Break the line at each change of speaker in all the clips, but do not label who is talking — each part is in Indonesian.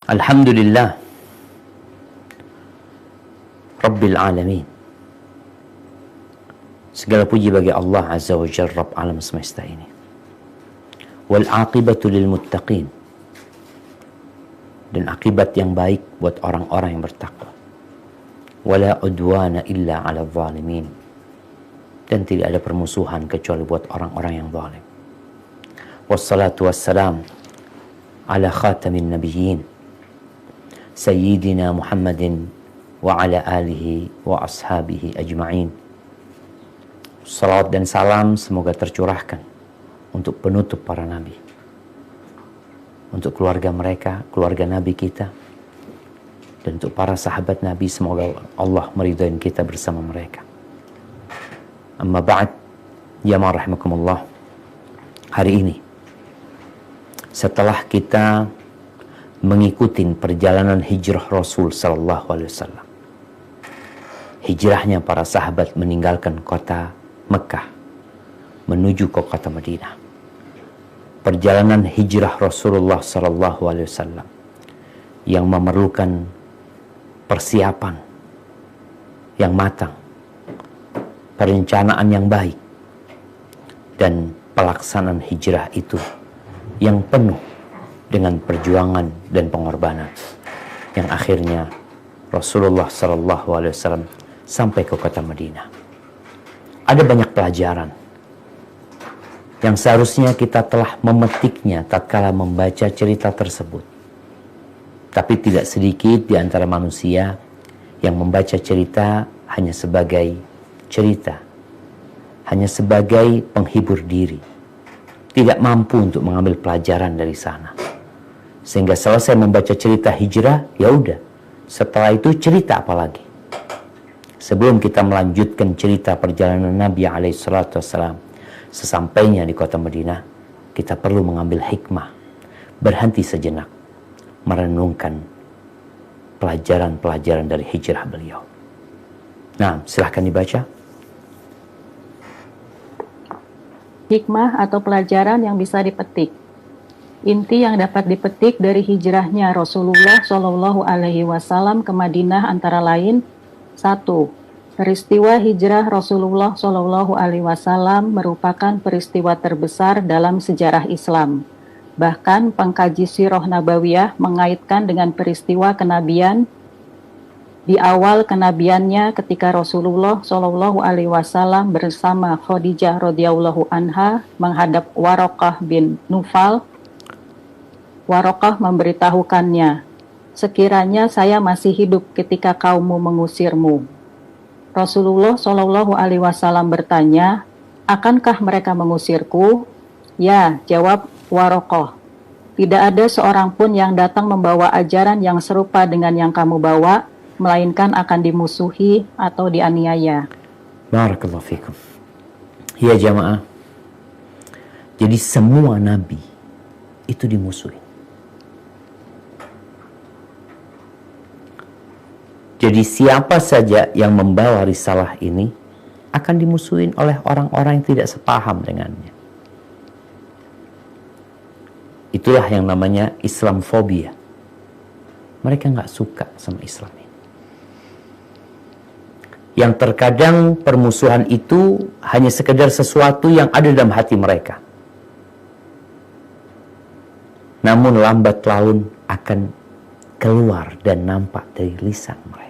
Alhamdulillah Rabbil Alamin. Segala puji bagi Allah Azza wa Jalla, Rabb alam semesta ini. Wal aqibatu lil muttaqin. Dan akibat yang baik buat orang-orang yang bertakwa. Wala udwana illa 'ala zalimin. Dan tidak ada permusuhan kecuali buat orang-orang yang zalim. Wassalatu wassalam ala khatamin nabiyyin Sayyidina Muhammadin wa ala alihi wa ashabihi ajma'in. Salawat dan salam semoga tercurahkan untuk penutup para nabi, untuk keluarga mereka, keluarga nabi kita, dan untuk para sahabat nabi. Semoga Allah meridhai kita bersama mereka. Amma ba'd, ya rahimakumullah. Hari ini setelah kita mengikuti perjalanan hijrah Rasul sallallahu alaihi wasallam, hijrahnya para sahabat meninggalkan kota Mekah menuju ke kota Madinah. Perjalanan hijrah Rasulullah sallallahu alaihi wasallam yang memerlukan persiapan yang matang, perencanaan yang baik, dan pelaksanaan hijrah itu yang penuh dengan perjuangan dan pengorbanan, yang akhirnya Rasulullah sallallahu alaihi wasallam sampai ke kota Madinah. Ada banyak pelajaran yang seharusnya kita telah memetiknya tatkala membaca cerita tersebut. Tapi tidak sedikit di antara manusia yang membaca cerita hanya sebagai cerita, hanya sebagai penghibur diri, tidak mampu untuk mengambil pelajaran dari sana. Sehingga selesai membaca cerita hijrah, ya udah, setelah itu cerita apa lagi? Sebelum kita melanjutkan cerita perjalanan Nabi SAW, sesampainya di kota Madinah, kita perlu mengambil hikmah, berhenti sejenak, merenungkan pelajaran-pelajaran dari hijrah beliau. Nah, silahkan dibaca.
Hikmah atau pelajaran yang bisa dipetik. Inti yang dapat dipetik dari hijrahnya Rasulullah Shallallahu Alaihi Wasallam ke Madinah antara lain: 1. Peristiwa hijrah Rasulullah Shallallahu Alaihi Wasallam merupakan peristiwa terbesar dalam sejarah Islam. Bahkan pengkaji Sirah Nabawiyah mengaitkan dengan peristiwa kenabian di awal kenabiannya ketika Rasulullah Shallallahu Alaihi Wasallam bersama Khadijah radhiyallahu anha menghadap Waraqah bin Nufal. Waraqah memberitahukannya, "Sekiranya saya masih hidup ketika kaummu mengusirmu." Rasulullah Shallallahu Alaihi Wasallam bertanya, "Akankah mereka mengusirku?" "Ya," jawab Waraqah. "Tidak ada seorang pun yang datang membawa ajaran yang serupa dengan yang kamu bawa, melainkan akan dimusuhi atau dianiaya."
Barakallahu fikum. Ya jamaah, jadi semua nabi itu dimusuhi. Jadi siapa saja yang membawa risalah ini akan dimusuhin oleh orang-orang yang tidak sepaham dengannya. Itulah yang namanya Islamfobia. Mereka nggak suka sama Islam ini. Yang terkadang permusuhan itu hanya sekedar sesuatu yang ada dalam hati mereka. Namun lambat laun akan keluar dan nampak dari lisan mereka.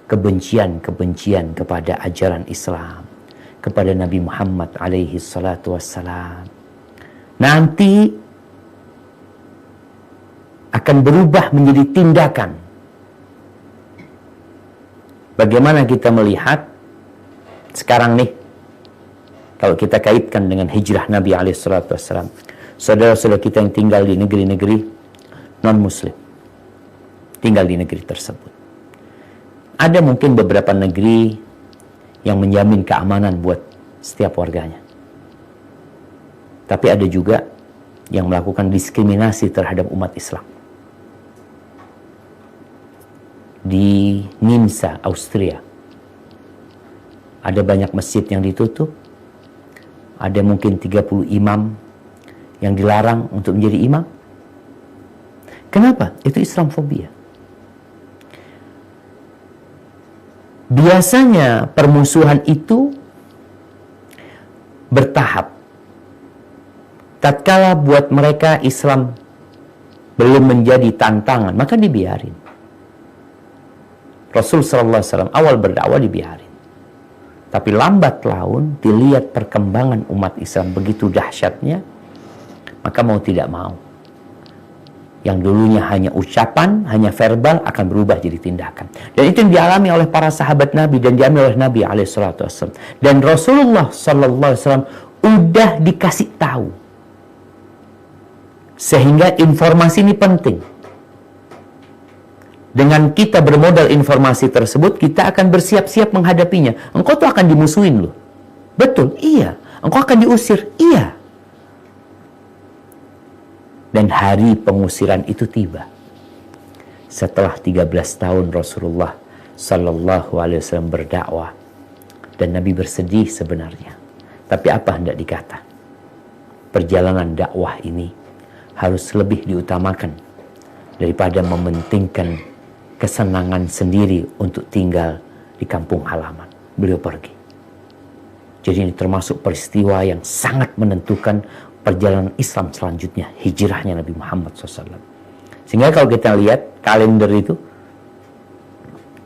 Kebencian-kebencian kepada ajaran Islam, kepada Nabi Muhammad alaihi salatu wassalam, nanti akan berubah menjadi tindakan. Bagaimana kita melihat sekarang nih, kalau kita kaitkan dengan hijrah Nabi alaihi salatu wassalam, saudara-saudara kita yang tinggal di negeri-negeri non-muslim, tinggal di negeri tersebut. Ada mungkin beberapa negeri yang menjamin keamanan buat setiap warganya. Tapi ada juga yang melakukan diskriminasi terhadap umat Islam. Di Nimsa, Austria, ada banyak masjid yang ditutup. Ada mungkin 30 imam yang dilarang untuk menjadi imam. Kenapa? Itu Islamfobia. Biasanya permusuhan itu bertahap. Tatkala buat mereka Islam belum menjadi tantangan, maka dibiarin. Rasul SAW awal berdakwah dibiarin. Tapi lambat laun dilihat perkembangan umat Islam begitu dahsyatnya, maka mau tidak mau, yang dulunya hanya ucapan, hanya verbal, akan berubah jadi tindakan. Dan itu yang dialami oleh para sahabat Nabi dan dialami oleh Nabi SAW. Dan Rasulullah SAW udah dikasih tahu. Sehingga informasi ini penting. Dengan kita bermodal informasi tersebut, kita akan bersiap-siap menghadapinya. Engkau tuh akan dimusuhin loh. Betul, iya. Engkau akan diusir, iya. Dan hari pengusiran itu tiba. Setelah 13 tahun Rasulullah Sallallahu Alaihi Wasallam berdakwah. Dan Nabi bersedih sebenarnya. Tapi apa hendak dikata? Perjalanan dakwah ini harus lebih diutamakan daripada mementingkan kesenangan sendiri untuk tinggal di kampung halaman. Beliau pergi. Jadi ini termasuk peristiwa yang sangat menentukan perjalanan Islam selanjutnya, hijrahnya Nabi Muhammad SAW. Sehingga kalau kita lihat kalender itu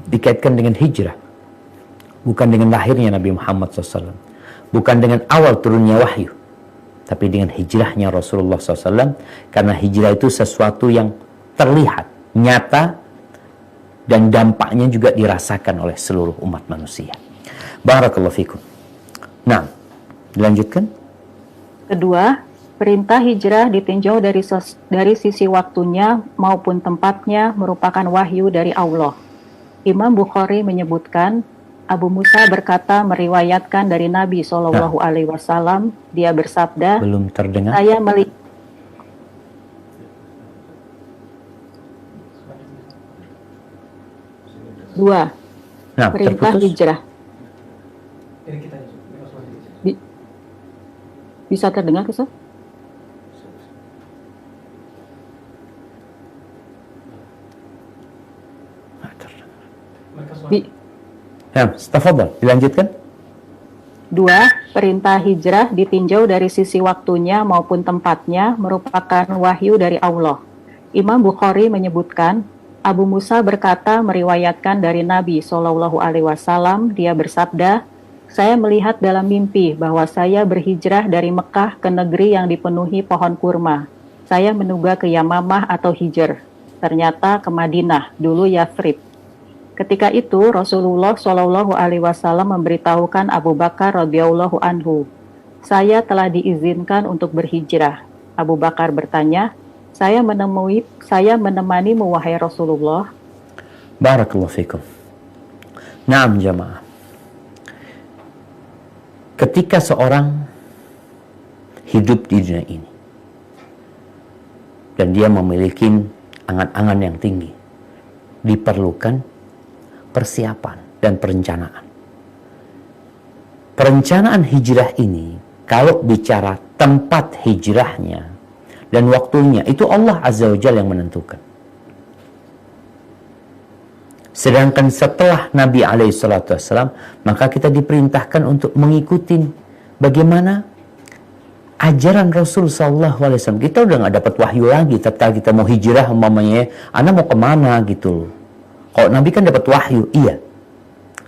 dikaitkan dengan hijrah, bukan dengan lahirnya Nabi Muhammad SAW, bukan dengan awal turunnya wahyu, tapi dengan hijrahnya Rasulullah SAW, karena hijrah itu sesuatu yang terlihat, nyata, dan dampaknya juga dirasakan oleh seluruh umat manusia. Barakallahu fikum. Nah, dilanjutkan.
Kedua, perintah hijrah ditinjau dari sisi waktunya maupun tempatnya merupakan wahyu dari Allah. Imam Bukhari menyebutkan, Abu Musa berkata meriwayatkan dari Nabi Shallallahu Alaihi Wasallam, dia bersabda,
belum terdengar.
Saya melihat. Dua,
Nah,
perintah
terputus.
hijrah. Bisa terdengar, Ustaz?
Nah, tafadhal, dilanjutkan.
Dua, perintah hijrah ditinjau dari sisi waktunya maupun tempatnya merupakan wahyu dari Allah. Imam Bukhari menyebutkan, Abu Musa berkata meriwayatkan dari Nabi Shallallahu Alaihi Wasallam, dia bersabda, saya melihat dalam mimpi bahwa saya berhijrah dari Mekah ke negeri yang dipenuhi pohon kurma. Saya menunggu ke Yamamah atau Hijr, ternyata ke Madinah, dulu Yathrib. Ketika itu Rasulullah Shallallahu Alaihi Wasallam memberitahukan Abu Bakar radhiyallahu anhu, saya telah diizinkan untuk berhijrah. Abu Bakar bertanya, saya menemanimu wahai Rasulullah.
Barakallahu fikum. Naam jamaah. Ketika seorang hidup di dunia ini dan dia memiliki angan-angan yang tinggi, diperlukan persiapan dan perencanaan. Perencanaan hijrah ini, kalau bicara tempat hijrahnya dan waktunya, itu Allah Azza wa Jalla yang menentukan. Sedangkan setelah Nabi SAW, maka kita diperintahkan untuk mengikuti bagaimana ajaran Rasul SAW. Kita udah nggak dapat wahyu lagi. Tatkala kita mau hijrah, umpamanya, anak mau kemana gitu. Kalau Nabi kan dapat wahyu, iya.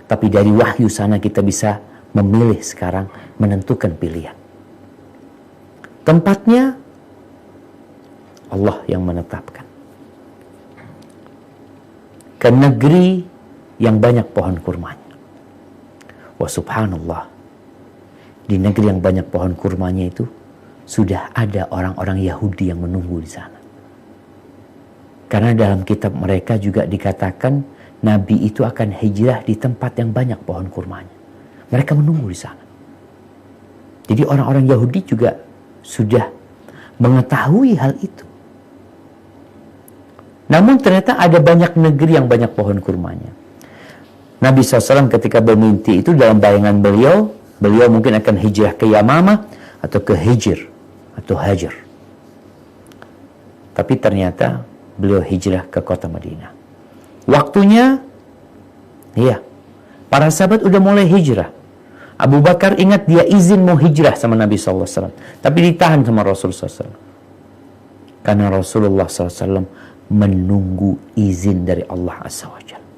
Tapi dari wahyu sana kita bisa memilih sekarang, menentukan pilihan. Tempatnya Allah yang menetapkan. Ke negeri yang banyak pohon kurmanya. Wah subhanallah. Di negeri yang banyak pohon kurmanya itu sudah ada orang-orang Yahudi yang menunggu di sana. Karena dalam kitab mereka juga dikatakan Nabi itu akan hijrah di tempat yang banyak pohon kurmanya. Mereka menunggu di sana. Jadi orang-orang Yahudi juga sudah mengetahui hal itu. Namun ternyata ada banyak negeri yang banyak pohon kurmanya. Nabi SAW ketika bermimpi itu dalam bayangan beliau mungkin akan hijrah ke Yamamah atau ke Hijr atau Hajar. Tapi ternyata beliau hijrah ke kota Madinah. Waktunya, para sahabat udah mulai hijrah. Abu Bakar ingat dia izin mau hijrah sama Nabi SAW, tapi ditahan sama Rasulullah SAW. Karena Rasulullah SAW menunggu izin dari Allah Azza wa Jalla.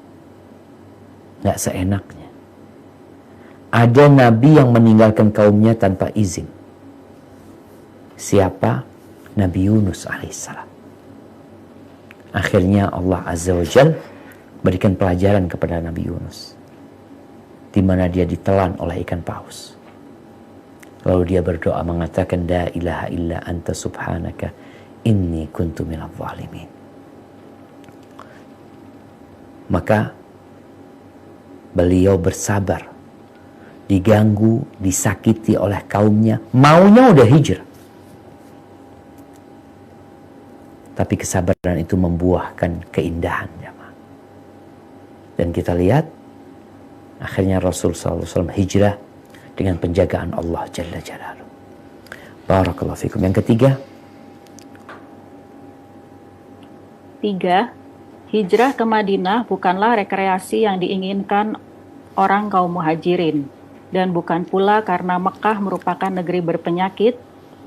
Nggak seenaknya. Ada Nabi yang meninggalkan kaumnya tanpa izin. Siapa? Nabi Yunus alaihissalam. Akhirnya Allah Azza wa Jalla berikan pelajaran kepada Nabi Yunus, di mana dia ditelan oleh ikan paus. Lalu dia berdoa mengatakan, La ilaha illa anta subhanaka inni kuntu minadh dhalimin. Maka beliau bersabar, diganggu, disakiti oleh kaumnya, maunya udah hijrah. Tapi kesabaran itu membuahkan keindahan, jemaah. Dan kita lihat akhirnya Rasul SAW hijrah dengan penjagaan Allah Jalla Jalaluhu. Barakallahu fikum. Yang ketiga.
3. Hijrah ke Madinah bukanlah rekreasi yang diinginkan orang kaum muhajirin, dan bukan pula karena Mekah merupakan negeri berpenyakit,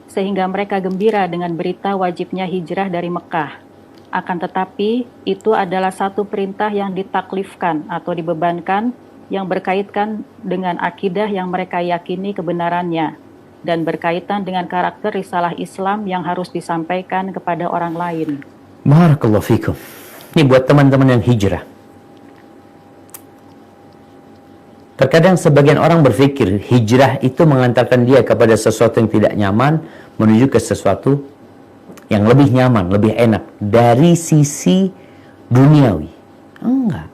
sehingga mereka gembira dengan berita wajibnya hijrah dari Mekah. Akan tetapi, itu adalah satu perintah yang ditaklifkan atau dibebankan, yang berkaitan dengan akidah yang mereka yakini kebenarannya, dan berkaitan dengan karakter risalah Islam yang harus disampaikan kepada orang lain.
Barakallahu fikum. Ini buat teman-teman yang hijrah. Terkadang sebagian orang berpikir hijrah itu mengantarkan dia kepada sesuatu yang tidak nyaman menuju ke sesuatu yang lebih nyaman, lebih enak dari sisi duniawi. Enggak.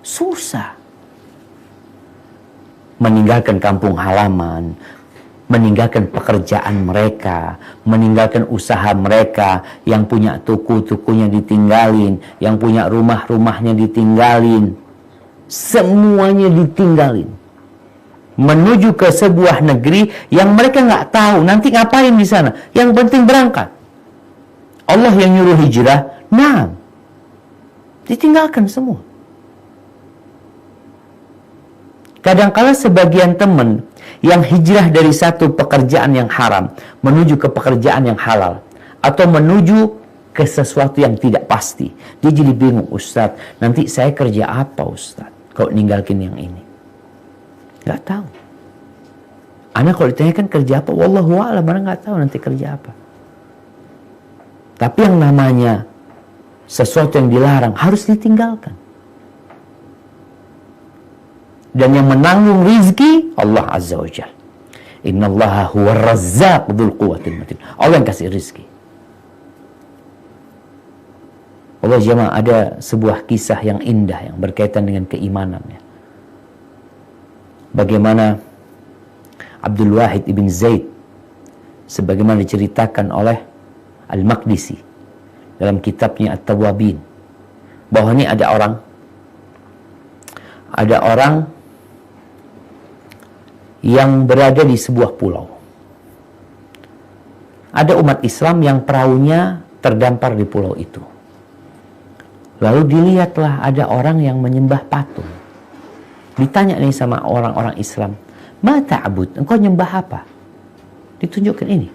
Susah. Meninggalkan kampung halaman, meninggalkan pekerjaan mereka, meninggalkan usaha mereka, yang punya tuku-tukunya ditinggalin, yang punya rumah-rumahnya ditinggalin. Semuanya ditinggalin, menuju ke sebuah negeri yang mereka nggak tahu nanti ngapain di sana. Yang penting berangkat. Allah yang nyuruh hijrah, nah, ditinggalkan semua. Kadang-kala sebagian teman yang hijrah dari satu pekerjaan yang haram menuju ke pekerjaan yang halal, atau menuju ke sesuatu yang tidak pasti, dia jadi bingung, Ustadz, nanti saya kerja apa Ustadz kalau ninggalkin yang ini? Gak tahu. Anak kalau ditanyakan kerja apa, wallahu a'lam, mana gak tahu nanti kerja apa. Tapi yang namanya sesuatu yang dilarang harus ditinggalkan. Dan yang menanggung rizki Allah Azza wa Jalla. Innallaha huwa razzaq dzul quwwatil matin. Allah yang kasih rizki. Allah jemaah, ada sebuah kisah yang indah yang berkaitan dengan keimanannya. Bagaimana Abdul Wahid ibn Zaid, sebagaimana diceritakan oleh Al-Maqdisi dalam kitabnya At-Tawwabin, bahwa ini ada orang yang berada di sebuah pulau. Ada umat Islam yang perahunya terdampar di pulau itu. Lalu dilihatlah ada orang yang menyembah patung. Ditanya nih sama orang-orang Islam, "Ma ta'bud? Engkau nyembah apa?" Ditunjukkan ini.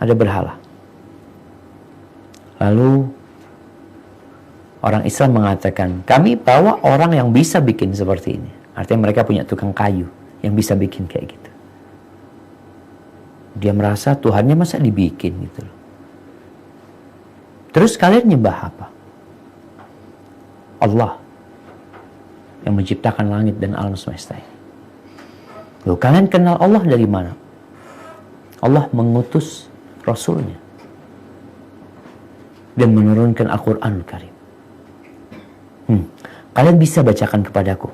Ada berhala. Lalu orang Islam mengatakan, "Kami bawa orang yang bisa bikin seperti ini." Artinya mereka punya tukang kayu yang bisa bikin kayak gitu. Dia merasa Tuhannya masa dibikin gitu loh. Terus kalian nyembah apa? Allah yang menciptakan langit dan alam semesta ini. Loh, kalian kenal Allah dari mana? Allah mengutus Rasulnya dan menurunkan Al-Quranul Karim. Kalian bisa bacakan kepadaku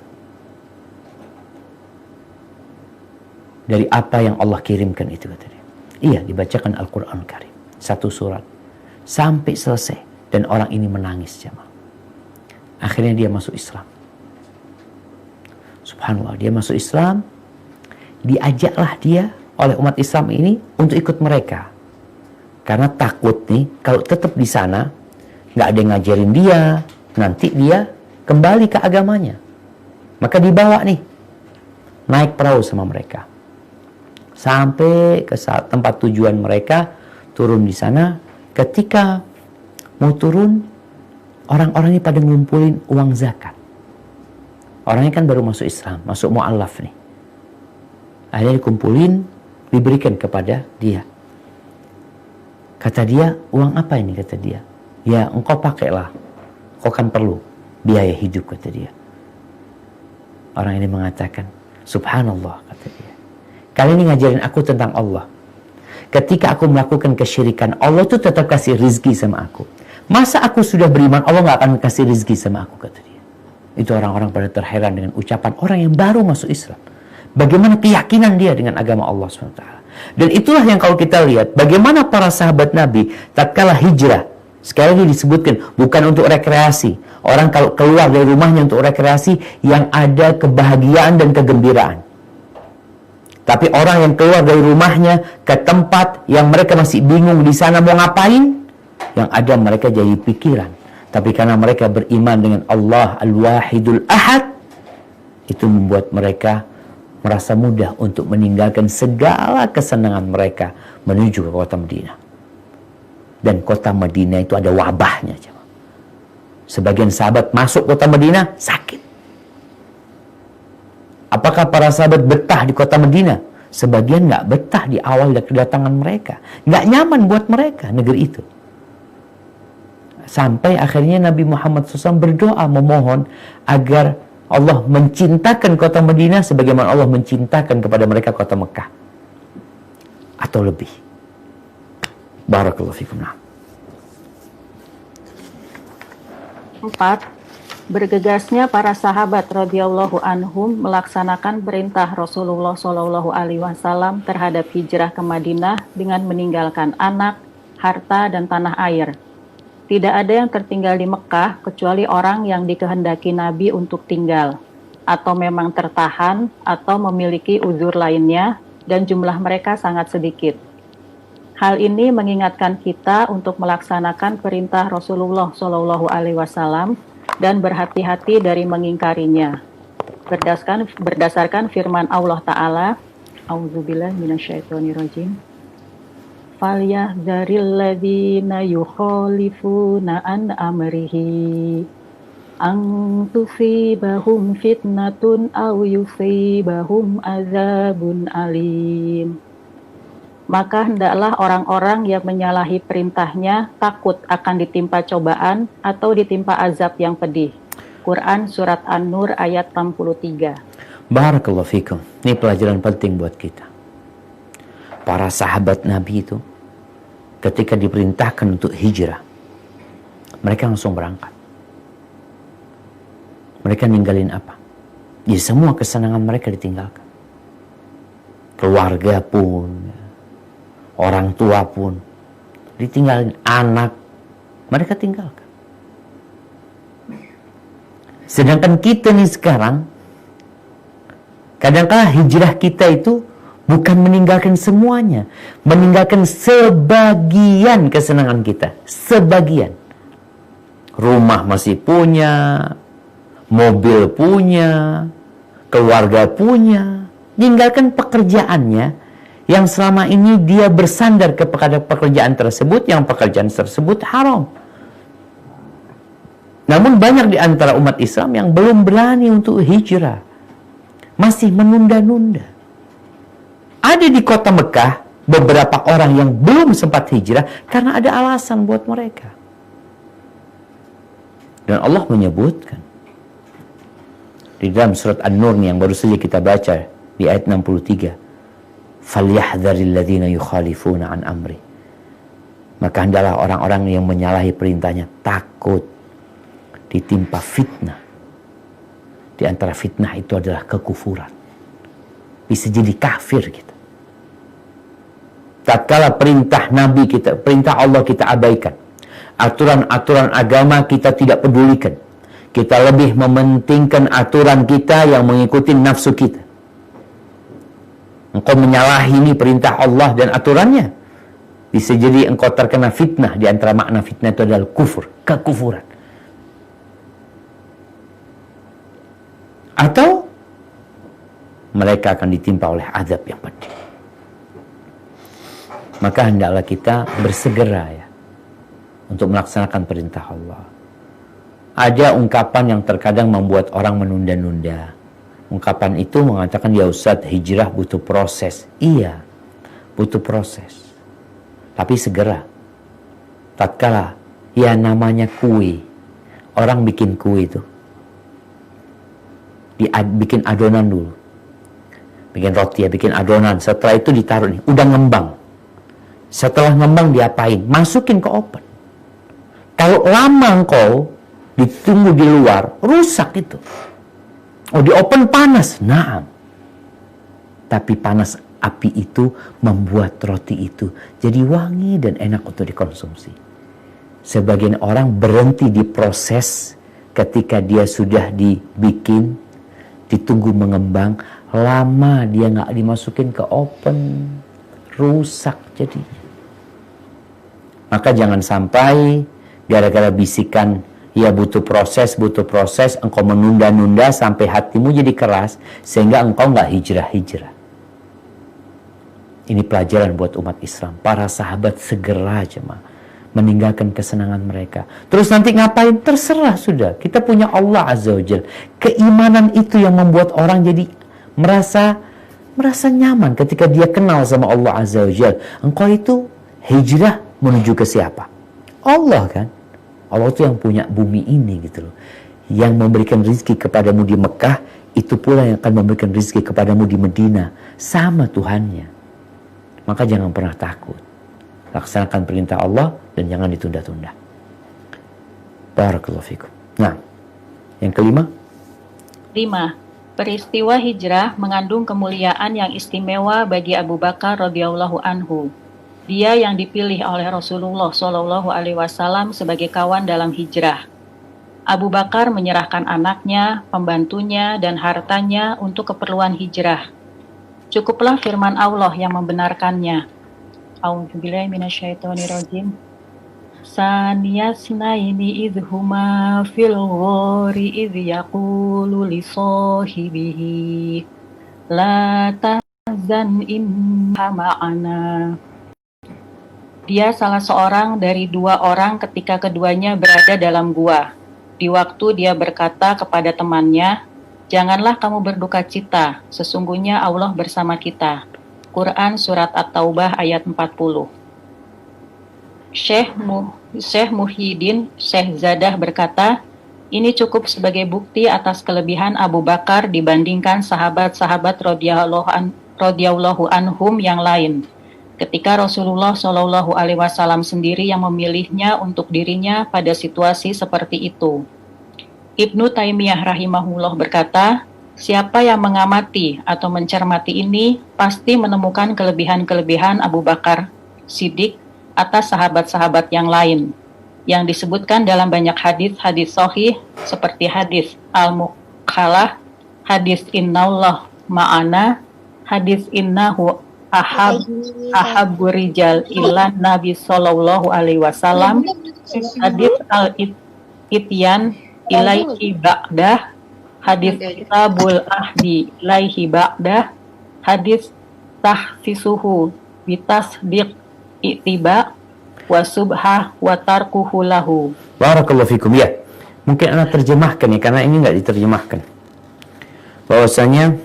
dari apa yang Allah kirimkan itu, kata dia. Iya, dibacakan Al-Quranul Karim, satu surat sampai selesai, dan orang ini menangis, jemaah. Akhirnya dia masuk Islam. Subhanallah, dia masuk Islam. Diajaklah dia oleh umat Islam ini untuk ikut mereka Karena takut nih, kalau tetap di sana, nggak ada yang ngajarin dia, nanti dia kembali ke agamanya. Maka dibawa nih, naik perahu sama mereka. Sampai ke tempat tujuan mereka, turun di sana. Ketika mau turun, orang-orang ini pada ngumpulin uang zakat. Orangnya kan baru masuk Islam, masuk mu'allaf nih. Akhirnya dikumpulin, diberikan kepada dia. Kata dia, uang apa ini? Kata dia. Ya, engkau pakailah. Kau kan perlu biaya hidup, kata dia. Orang ini mengatakan, subhanallah, kata dia. Kali ini ngajarin aku tentang Allah. Ketika aku melakukan kesyirikan, Allah tuh tetap kasih rizki sama aku. Masa aku sudah beriman, Allah gak akan kasih rizki sama aku, kata dia. Itu orang-orang pada terheran dengan ucapan orang yang baru masuk Islam. Bagaimana keyakinan dia dengan agama Allah SWT. Dan itulah yang kalau kita lihat, bagaimana para sahabat Nabi, tatkala hijrah, sekali lagi disebutkan, bukan untuk rekreasi. Orang kalau keluar dari rumahnya untuk rekreasi, yang ada kebahagiaan dan kegembiraan. Tapi orang yang keluar dari rumahnya ke tempat yang mereka masih bingung di sana mau ngapain, yang ada mereka jadi pikiran. Tapi karena mereka beriman dengan Allah Al-Wahidul Ahad, itu membuat mereka merasa mudah untuk meninggalkan segala kesenangan mereka menuju ke kota Madinah. Dan kota Madinah itu ada wabahnya. Sebagian sahabat masuk kota Madinah sakit. Apakah para sahabat betah di kota Madinah? Sebagian nggak betah di awal kedatangan mereka. Nggak nyaman buat mereka negeri itu. Sampai akhirnya Nabi Muhammad SAW berdoa memohon agar Allah mencintakan kota Madinah sebagaimana Allah mencintakan kepada mereka kota Mekah. Atau lebih. Barakallahu fikum.
4. Bergegasnya para sahabat radhiyallahu anhum melaksanakan perintah Rasulullah Shallallahu alaihi wasallam terhadap hijrah ke Madinah dengan meninggalkan anak, harta dan tanah air. Tidak ada yang tertinggal di Mekah kecuali orang yang dikehendaki Nabi untuk tinggal, atau memang tertahan, atau memiliki uzur lainnya, dan jumlah mereka sangat sedikit. Hal ini mengingatkan kita untuk melaksanakan perintah Rasulullah Shallallahu Alaihi Wasallam dan berhati-hati dari mengingkarinya. Berdasarkan firman Allah Ta'ala, A'udzubillahi minasyaitonirrajim. Falyahdzaril ladzina yukhalifuna an amrihi an tusibahum fitnatun aw yusibahum azabun alim. Maka hendaklah orang-orang yang menyalahi perintahnya takut akan ditimpa cobaan atau ditimpa azab yang pedih. Quran Surat An-Nur ayat 63.
Barakallahu fikum. Ini pelajaran penting buat kita. Para sahabat Nabi itu ketika diperintahkan untuk hijrah, mereka langsung berangkat. Mereka ninggalin apa? Jadi semua kesenangan mereka ditinggalkan. Keluarga pun, orang tua pun ditinggalin, anak mereka tinggalkan. Sedangkan kita nih sekarang, kadang-kala hijrah kita itu bukan meninggalkan semuanya, meninggalkan sebagian kesenangan kita, sebagian. Rumah masih punya, mobil punya, keluarga punya, tinggalkan pekerjaannya yang selama ini dia bersandar kepada pekerjaan tersebut, yang pekerjaan tersebut haram. Namun banyak di antara umat Islam yang belum berani untuk hijrah, masih menunda-nunda. Ada di kota Mekah beberapa orang yang belum sempat hijrah karena ada alasan buat mereka. Dan Allah menyebutkan di dalam surat An-Nur yang baru saja kita baca di ayat 63, "Falyahdharil ladzina yukhalifuna an amri." Maka hendaklah orang-orang yang menyalahi perintahnya takut ditimpa fitnah. Di antara fitnah itu adalah kekufuran. Bisa jadi kafir kita. Tatkala perintah Nabi kita, perintah Allah kita abaikan. Aturan-aturan agama kita tidak pedulikan. Kita lebih mementingkan aturan kita yang mengikuti nafsu kita. Engkau menyalahi ini perintah Allah dan aturannya. Bisa jadi engkau terkena fitnah. Di antara makna fitnah itu adalah kufur, kekufuran. Atau mereka akan ditimpa oleh azab yang pedih. Maka hendaklah kita bersegera ya untuk melaksanakan perintah Allah. Ada ungkapan yang terkadang membuat orang menunda-nunda. Ungkapan itu mengatakan, ya Ustadz, hijrah butuh proses. Iya, butuh proses. Tapi segera. Tatkala ya namanya kue. Orang bikin kue itu. Bikin adonan dulu. Bikin roti ya, bikin adonan. Setelah itu ditaruh nih, udah ngembang. Setelah ngembang diapain? Masukin ke oven. Kalau lama engkau ditunggu di luar, rusak itu. Oh, di oven panas. Naam. Tapi panas api itu membuat roti itu jadi wangi dan enak untuk dikonsumsi. Sebagian orang berhenti di proses ketika dia sudah dibikin, ditunggu mengembang, lama dia nggak dimasukin ke oven, rusak jadinya. Maka jangan sampai gara-gara bisikan ya butuh proses, engkau menunda-nunda sampai hatimu jadi keras sehingga engkau nggak hijrah-hijrah. Ini pelajaran buat umat Islam. Para sahabat segera jemaah meninggalkan kesenangan mereka. Terus nanti ngapain? Terserah sudah. Kita punya Allah Azza wa Jalla. Keimanan itu yang membuat orang jadi merasa nyaman ketika dia kenal sama Allah Azza wa Jalla. Engkau itu hijrah menuju ke siapa? Allah kan? Allah itu yang punya bumi ini gitu loh. Yang memberikan rizki kepadamu di Mekah, itu pula yang akan memberikan rizki kepadamu di Medina. Sama Tuhannya. Maka jangan pernah takut. Laksanakan perintah Allah dan jangan ditunda-tunda. Barakallahu fikum. Nah, yang kelima.
5. Peristiwa hijrah mengandung kemuliaan yang istimewa bagi Abu Bakar radhiyallahu anhu. Dia yang dipilih oleh Rasulullah Shallallahu alaihi wasallam sebagai kawan dalam hijrah. Abu Bakar menyerahkan anaknya, pembantunya, dan hartanya untuk keperluan hijrah. Cukuplah firman Allah yang membenarkannya. A'udzubillahi minasyaitonirrajim. Saniyasnaini idhuma fil ghori idh yaqulu li sahibihi la tahzan inna ma'ana. Dia salah seorang dari 2 orang ketika keduanya berada dalam gua. Di waktu dia berkata kepada temannya, janganlah kamu berduka cita, sesungguhnya Allah bersama kita. Quran Surat At-Taubah ayat 40. Syekh Muhyiddin Syekh Zadah berkata, ini cukup sebagai bukti atas kelebihan Abu Bakar dibandingkan sahabat-sahabat radhiyallahu anhum yang lain. Ketika Rasulullah Shallallahu alaihi wasallam sendiri yang memilihnya untuk dirinya pada situasi seperti itu. Ibnu Taimiyah rahimahullah berkata, siapa yang mengamati atau mencermati ini pasti menemukan kelebihan-kelebihan Abu Bakar Siddiq atas sahabat-sahabat yang lain yang disebutkan dalam banyak hadis-hadis sahih seperti hadis Al-Mukhalah, hadis Innallah ma'ana, hadis Innahu ahabbu rijal ilan Nabi sallallahu alaihi wasallam, hadis Al-Ityan ilaihi ba'dah, hadis kitabul ahdi ilaihi ba'dah, hadis tahsisuhu bitasdiq itiba wa subhah wa tarkuhu lahu.
Barakallahu fikum. Ya, mungkin anak terjemahkan ya, karena ini nggak diterjemahkan. Bahwasanya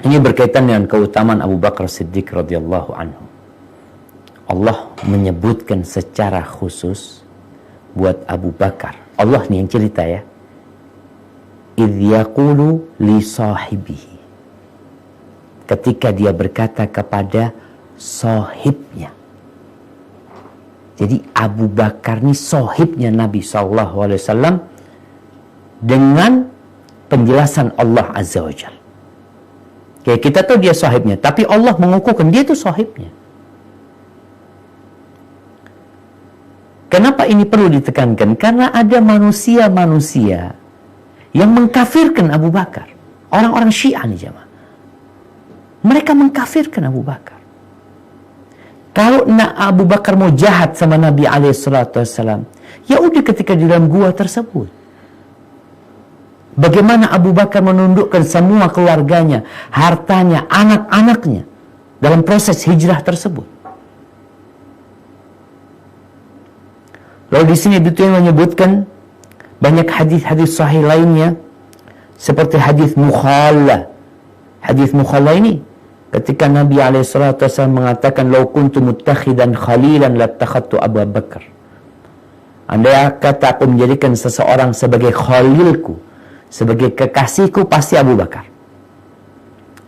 ini berkaitan dengan keutamaan Abu Bakar Siddiq radhiyallahu anhu. Allah menyebutkan secara khusus buat Abu Bakar. Allah nih yang cerita ya. Idh yaqulu li sahibihi. Ketika dia berkata kepada sahibnya. Jadi Abu Bakar ini sahibnya Nabi SAW dengan penjelasan Allah Azza wa Jalla. Kayak kita tahu dia sahibnya, tapi Allah mengukuhkan dia itu sahibnya. Kenapa ini perlu ditekankan? Karena ada manusia-manusia yang mengkafirkan Abu Bakar. Orang-orang Syiah nih jemaah. Mereka mengkafirkan Abu Bakar. Kalau nak Abu Bakar mau jahat sama Nabi SAW, ya udah ketika di dalam gua tersebut. Bagaimana Abu Bakar menundukkan semua keluarganya, hartanya, anak-anaknya dalam proses hijrah tersebut. Lalu di sini itu yang menyebutkan banyak hadis-hadis sahih lainnya seperti hadis Mukhallah. Hadis Mukhallah ini ketika Nabi SAW mengatakan, "Lau kuntu muttakhidan khalilan lattakhadtu Abu Bakar." Andai kata aku menjadikan seseorang sebagai khalilku, sebagai kekasihku, pasti Abu Bakar.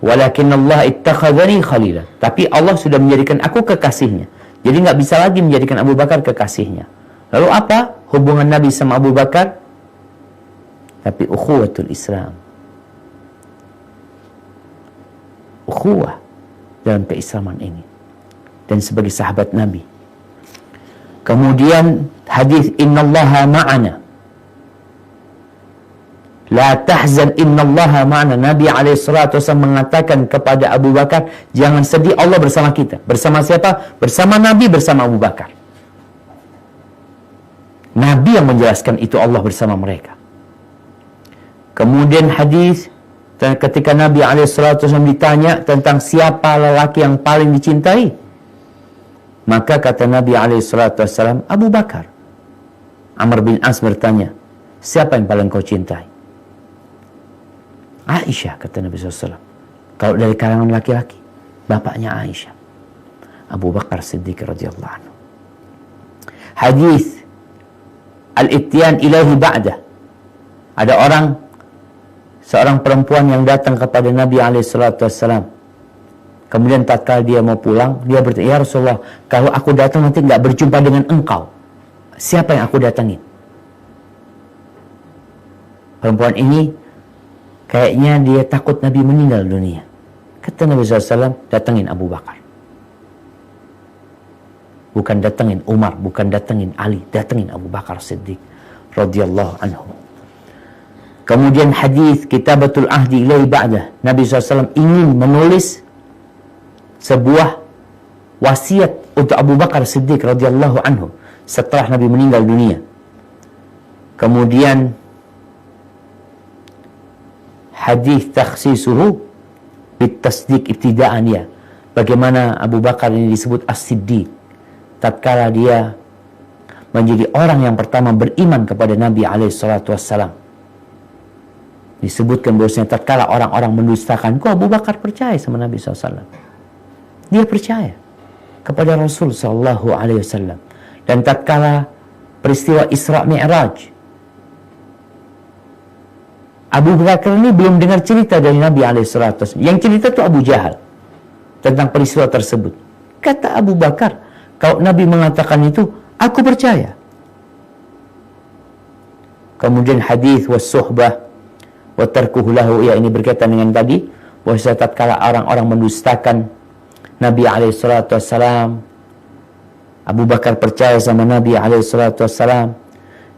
Walakin Allah ittakhadhani khalilan. Tapi Allah sudah menjadikan aku kekasihnya. Jadi nggak bisa lagi menjadikan Abu Bakar kekasihnya. Lalu apa hubungan Nabi sama Abu Bakar? Tapi ukhuwatul Islam. Ukhuwah dalam keislaman ini. Dan sebagai sahabat Nabi. Kemudian hadis innallaha ma'ana. La tahzan innallaha ma'ana. Nabi SAW mengatakan kepada Abu Bakar, jangan sedih, Allah bersama kita. Bersama siapa? Bersama Nabi, bersama Abu Bakar. Nabi yang menjelaskan itu, Allah bersama mereka. Kemudian hadis ketika Nabi SAW ditanya tentang siapa lelaki yang paling dicintai, maka kata Nabi SAW, Abu Bakar. Amr bin As bertanya, siapa yang paling kau cintai? Aisyah, kata Nabi SAW. Kalau dari kalangan laki-laki, bapaknya Aisyah, Abu Bakar Siddiq radhiyallahu anhu. Hadis al-ittiyan ilahi ba'dah. Ada seorang perempuan yang datang kepada Nabi SAW. Kemudian tatkala dia mau pulang, dia bertanya, ya Rasulullah, kalau aku datang nanti nggak berjumpa dengan engkau, siapa yang aku datangin? Perempuan ini kayaknya dia takut Nabi meninggal dunia. Kata Nabi SAW, datangin Abu Bakar. Bukan datangin Umar, bukan datangin Ali, datangin Abu Bakar Siddiq radhiyallahu anhu. Kemudian hadis kitabatul ahdi ilaihi ba'dah. Nabi SAW ingin menulis sebuah wasiat untuk Abu Bakar Siddiq radhiyallahu anhu setelah Nabi meninggal dunia. Kemudian hadis takhsisuhu bitasdiq ibtida'an, ya. Bagaimana Abu Bakar ini disebut as-siddiq tatkala dia menjadi orang yang pertama beriman kepada Nabi SAW. Disebutkan bahwasanya tatkala orang-orang mendustakan, kok Abu Bakar percaya sama Nabi SAW. Dia percaya kepada Rasul SAW. Dan tatkala peristiwa Isra Mi'raj, Abu Bakar ini belum dengar cerita dari Nabi SAW. Yang cerita itu Abu Jahal tentang peristiwa tersebut. Kata Abu Bakar, kalau Nabi mengatakan itu, aku percaya. Kemudian hadis was-suhbah wa tarkuhu lahu, ya, ini berkaitan dengan tadi, bahwa tatkala orang-orang mendustakan Nabi SAW, Abu Bakar percaya sama Nabi SAW.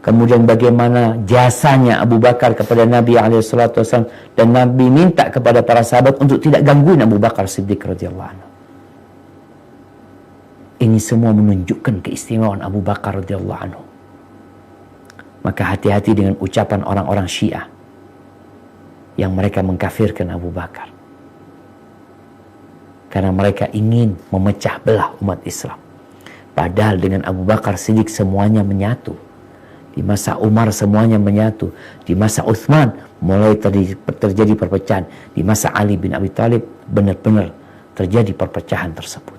Kemudian bagaimana jasanya Abu Bakar kepada Nabi SAW, dan Nabi minta kepada para sahabat untuk tidak gangguin Abu Bakar Siddiq radhiyallahu anhu. Ini semua menunjukkan keistimewaan Abu Bakar radhiyallahu anhu. Maka hati-hati dengan ucapan orang-orang Syiah yang mereka mengkafirkan Abu Bakar. Karena mereka ingin memecah belah umat Islam. Padahal dengan Abu Bakar Siddiq semuanya menyatu. Di masa Umar semuanya menyatu. Di masa Uthman mulai terjadi perpecahan. Di masa Ali bin Abi Thalib benar-benar terjadi perpecahan tersebut.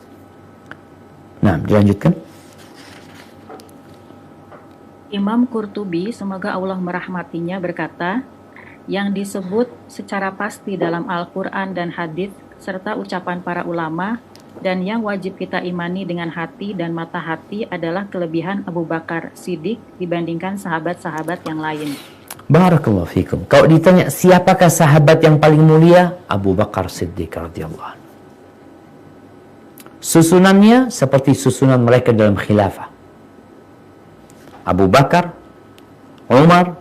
Nah, dilanjutkan.
Imam Qurtubi, semoga Allah merahmatinya, berkata, yang disebut secara pasti dalam Al-Quran dan hadis serta ucapan para ulama, dan yang wajib kita imani dengan hati dan mata hati adalah kelebihan Abu Bakar Siddiq dibandingkan sahabat-sahabat yang lain.
Barakallahu fikum. Kalau ditanya siapakah sahabat yang paling mulia, Abu Bakar Siddiq radhiyallahu anhu. Susunannya seperti susunan mereka dalam khilafah. Abu Bakar, Umar,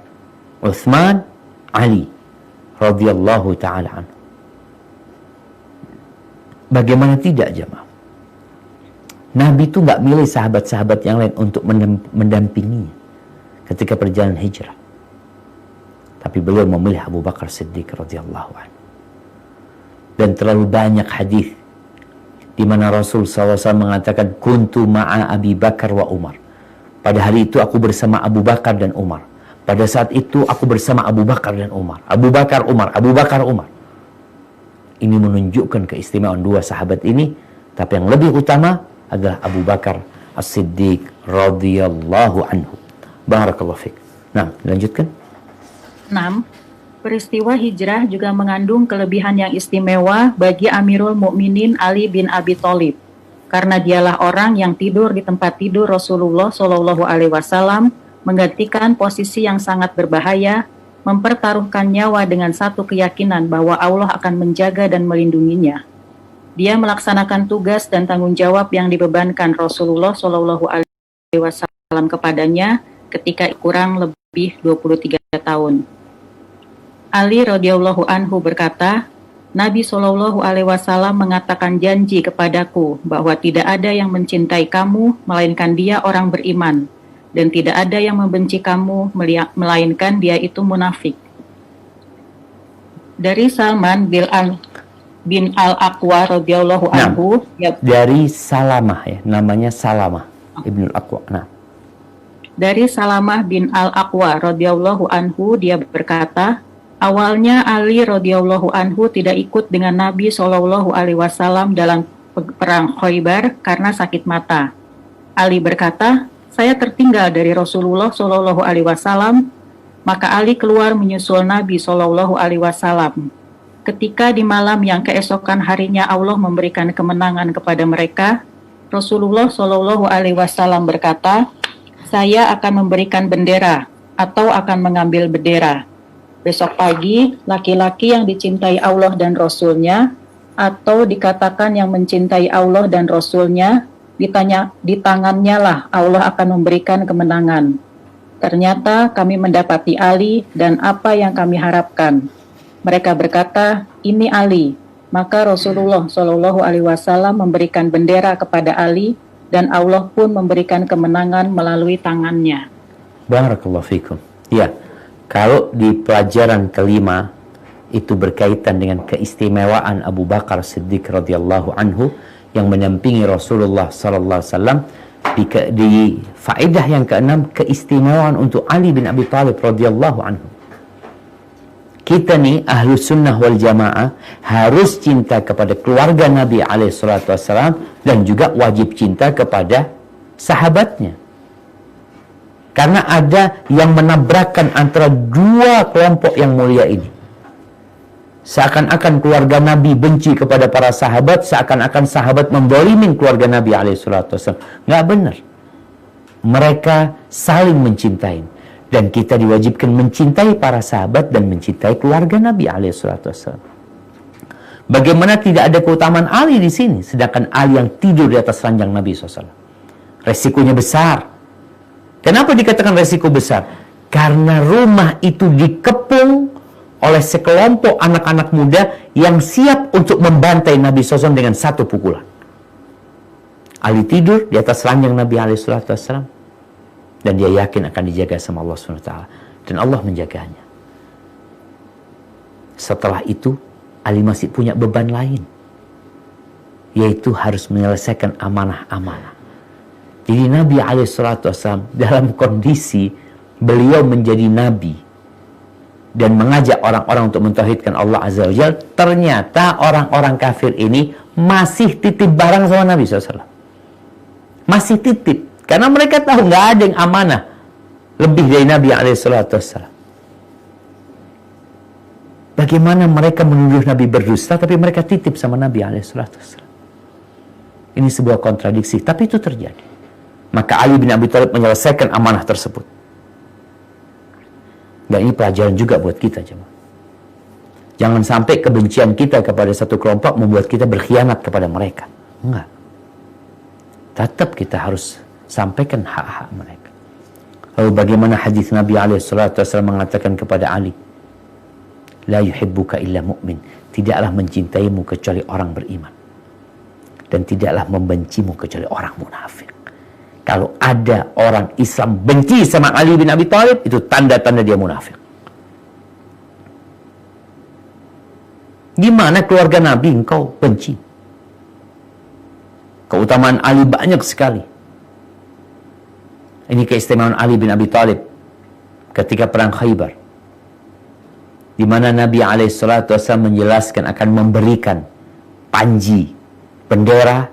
Uthman, Ali radhiyallahu ta'ala anhu. Bagaimana tidak, jemaah? Nabi itu nggak milih sahabat-sahabat yang lain untuk mendampinginya ketika perjalanan hijrah. Tapi beliau memilih Abu Bakar Siddiq radhiyallahu anhu. Dan terlalu banyak hadis di mana Rasul SAW mengatakan, kuntu ma'a Abi Bakar wa Umar. Pada hari itu aku bersama Abu Bakar dan Umar. Pada saat itu aku bersama Abu Bakar dan Umar. Abu Bakar, Umar, Abu Bakar, Umar. Ini menunjukkan keistimewaan dua sahabat ini. Tapi yang lebih utama adalah Abu Bakar As-Siddiq radhiyallahu anhu. Barakallahu fiik. Nah, lanjutkan.
6. Peristiwa hijrah juga mengandung kelebihan yang istimewa bagi Amirul Mukminin Ali bin Abi Thalib, karena dialah orang yang tidur di tempat tidur Rasulullah Shallallahu Alaihi Wasallam, menggantikan posisi yang sangat berbahaya, mempertaruhkan nyawa dengan satu keyakinan bahwa Allah akan menjaga dan melindunginya. Dia melaksanakan tugas dan tanggung jawab yang dibebankan Rasulullah Shallallahu Alaihi Wasallam kepadanya ketika kurang lebih 23 tahun. Ali radhiyallahu anhu berkata, Nabi Shallallahu Alaihi Wasallam mengatakan janji kepadaku bahwa tidak ada yang mencintai kamu melainkan dia orang beriman, dan tidak ada yang membenci kamu melainkan dia itu munafik. Dari Salman bin Al-Aqwa radhiyallahu anhu,
dari Salamah ya, namanya Salamah Ibnul Aqwa. Nah,
dari Salamah bin Al-Aqwa radhiyallahu anhu, dia berkata, awalnya Ali radhiyallahu anhu tidak ikut dengan Nabi Shallallahu Alaihi Wasallam dalam perang Khaybar karena sakit mata. Ali berkata, saya tertinggal dari Rasulullah Shallallahu Alaihi Wasallam. Maka Ali keluar menyusul Nabi Shallallahu Alaihi Wasallam. Ketika di malam yang keesokan harinya Allah memberikan kemenangan kepada mereka, Rasulullah Shallallahu Alaihi Wasallam berkata, saya akan memberikan bendera atau akan mengambil bendera. Besok pagi, laki-laki yang dicintai Allah dan Rasul-Nya, atau dikatakan yang mencintai Allah dan Rasul-Nya, di tangannya lah Allah akan memberikan kemenangan. Ternyata kami mendapati Ali dan apa yang kami harapkan. Mereka berkata, ini Ali. Maka Rasulullah Shallallahu Alaihi Wasallam memberikan bendera kepada Ali, dan Allah pun memberikan kemenangan melalui tangannya.
Barakallahu fikum. Ya. Kalau di pelajaran kelima itu berkaitan dengan keistimewaan Abu Bakar Siddiq radhiyallahu anhu yang mendampingi Rasulullah sallallahu alaihi wasallam, di faedah yang keenam keistimewaan untuk Ali bin Abi Thalib radhiyallahu anhu. Kita nih ahlu sunnah wal jamaah harus cinta kepada keluarga Nabi alaihi salatu wasallam dan juga wajib cinta kepada sahabatnya. Karena ada yang menabrakkan antara dua kelompok yang mulia ini. Seakan-akan keluarga Nabi benci kepada para sahabat, seakan-akan sahabat mendolimin keluarga Nabi SAW. Nggak benar. Mereka saling mencintai. Dan kita diwajibkan mencintai para sahabat dan mencintai keluarga Nabi SAW. Bagaimana tidak ada keutamaan Ali di sini, sedangkan Ali yang tidur di atas ranjang Nabi SAW. Resikonya besar. Kenapa dikatakan resiko besar? Karena rumah itu dikepung oleh sekelompok anak-anak muda yang siap untuk membantai Nabi SAW dengan satu pukulan. Ali tidur di atas ranjang Nabi SAW dan dia yakin akan dijaga sama Allah SWT, dan Allah menjaganya. Setelah itu Ali masih punya beban lain, yaitu harus menyelesaikan amanah-amanah. Jadi Nabi SAW dalam kondisi beliau menjadi Nabi dan mengajak orang-orang untuk mentauhidkan Allah Azza wa Jalla, ternyata orang-orang kafir ini masih titip barang sama Nabi SAW. Masih titip. Karena mereka tahu nggak ada yang amanah lebih dari Nabi SAW. Bagaimana mereka menuduh Nabi berdusta, tapi mereka titip sama Nabi SAW. Ini sebuah kontradiksi, tapi itu terjadi. Maka Ali bin Abi Thalib menyelesaikan amanah tersebut. Dan ini pelajaran juga buat kita, jemaah. Jangan sampai kebencian kita kepada satu kelompok membuat kita berkhianat kepada mereka. Enggak. Tetap kita harus sampaikan hak-hak mereka. Lalu bagaimana hadis Nabi SAW mengatakan kepada Ali, La yuhibbuka illa mu'min. Tidaklah mencintaimu kecuali orang beriman. dan tidaklah membencimu kecuali orang munafik. Kalau ada orang Islam benci sama Ali bin Abi Thalib, itu tanda-tanda dia munafik. Gimana keluarga Nabi engkau benci? Keutamaan Ali banyak sekali. Ini keistimewaan Ali bin Abi Thalib ketika perang Khaybar, di mana Nabi SAW menjelaskan akan memberikan panji, bendera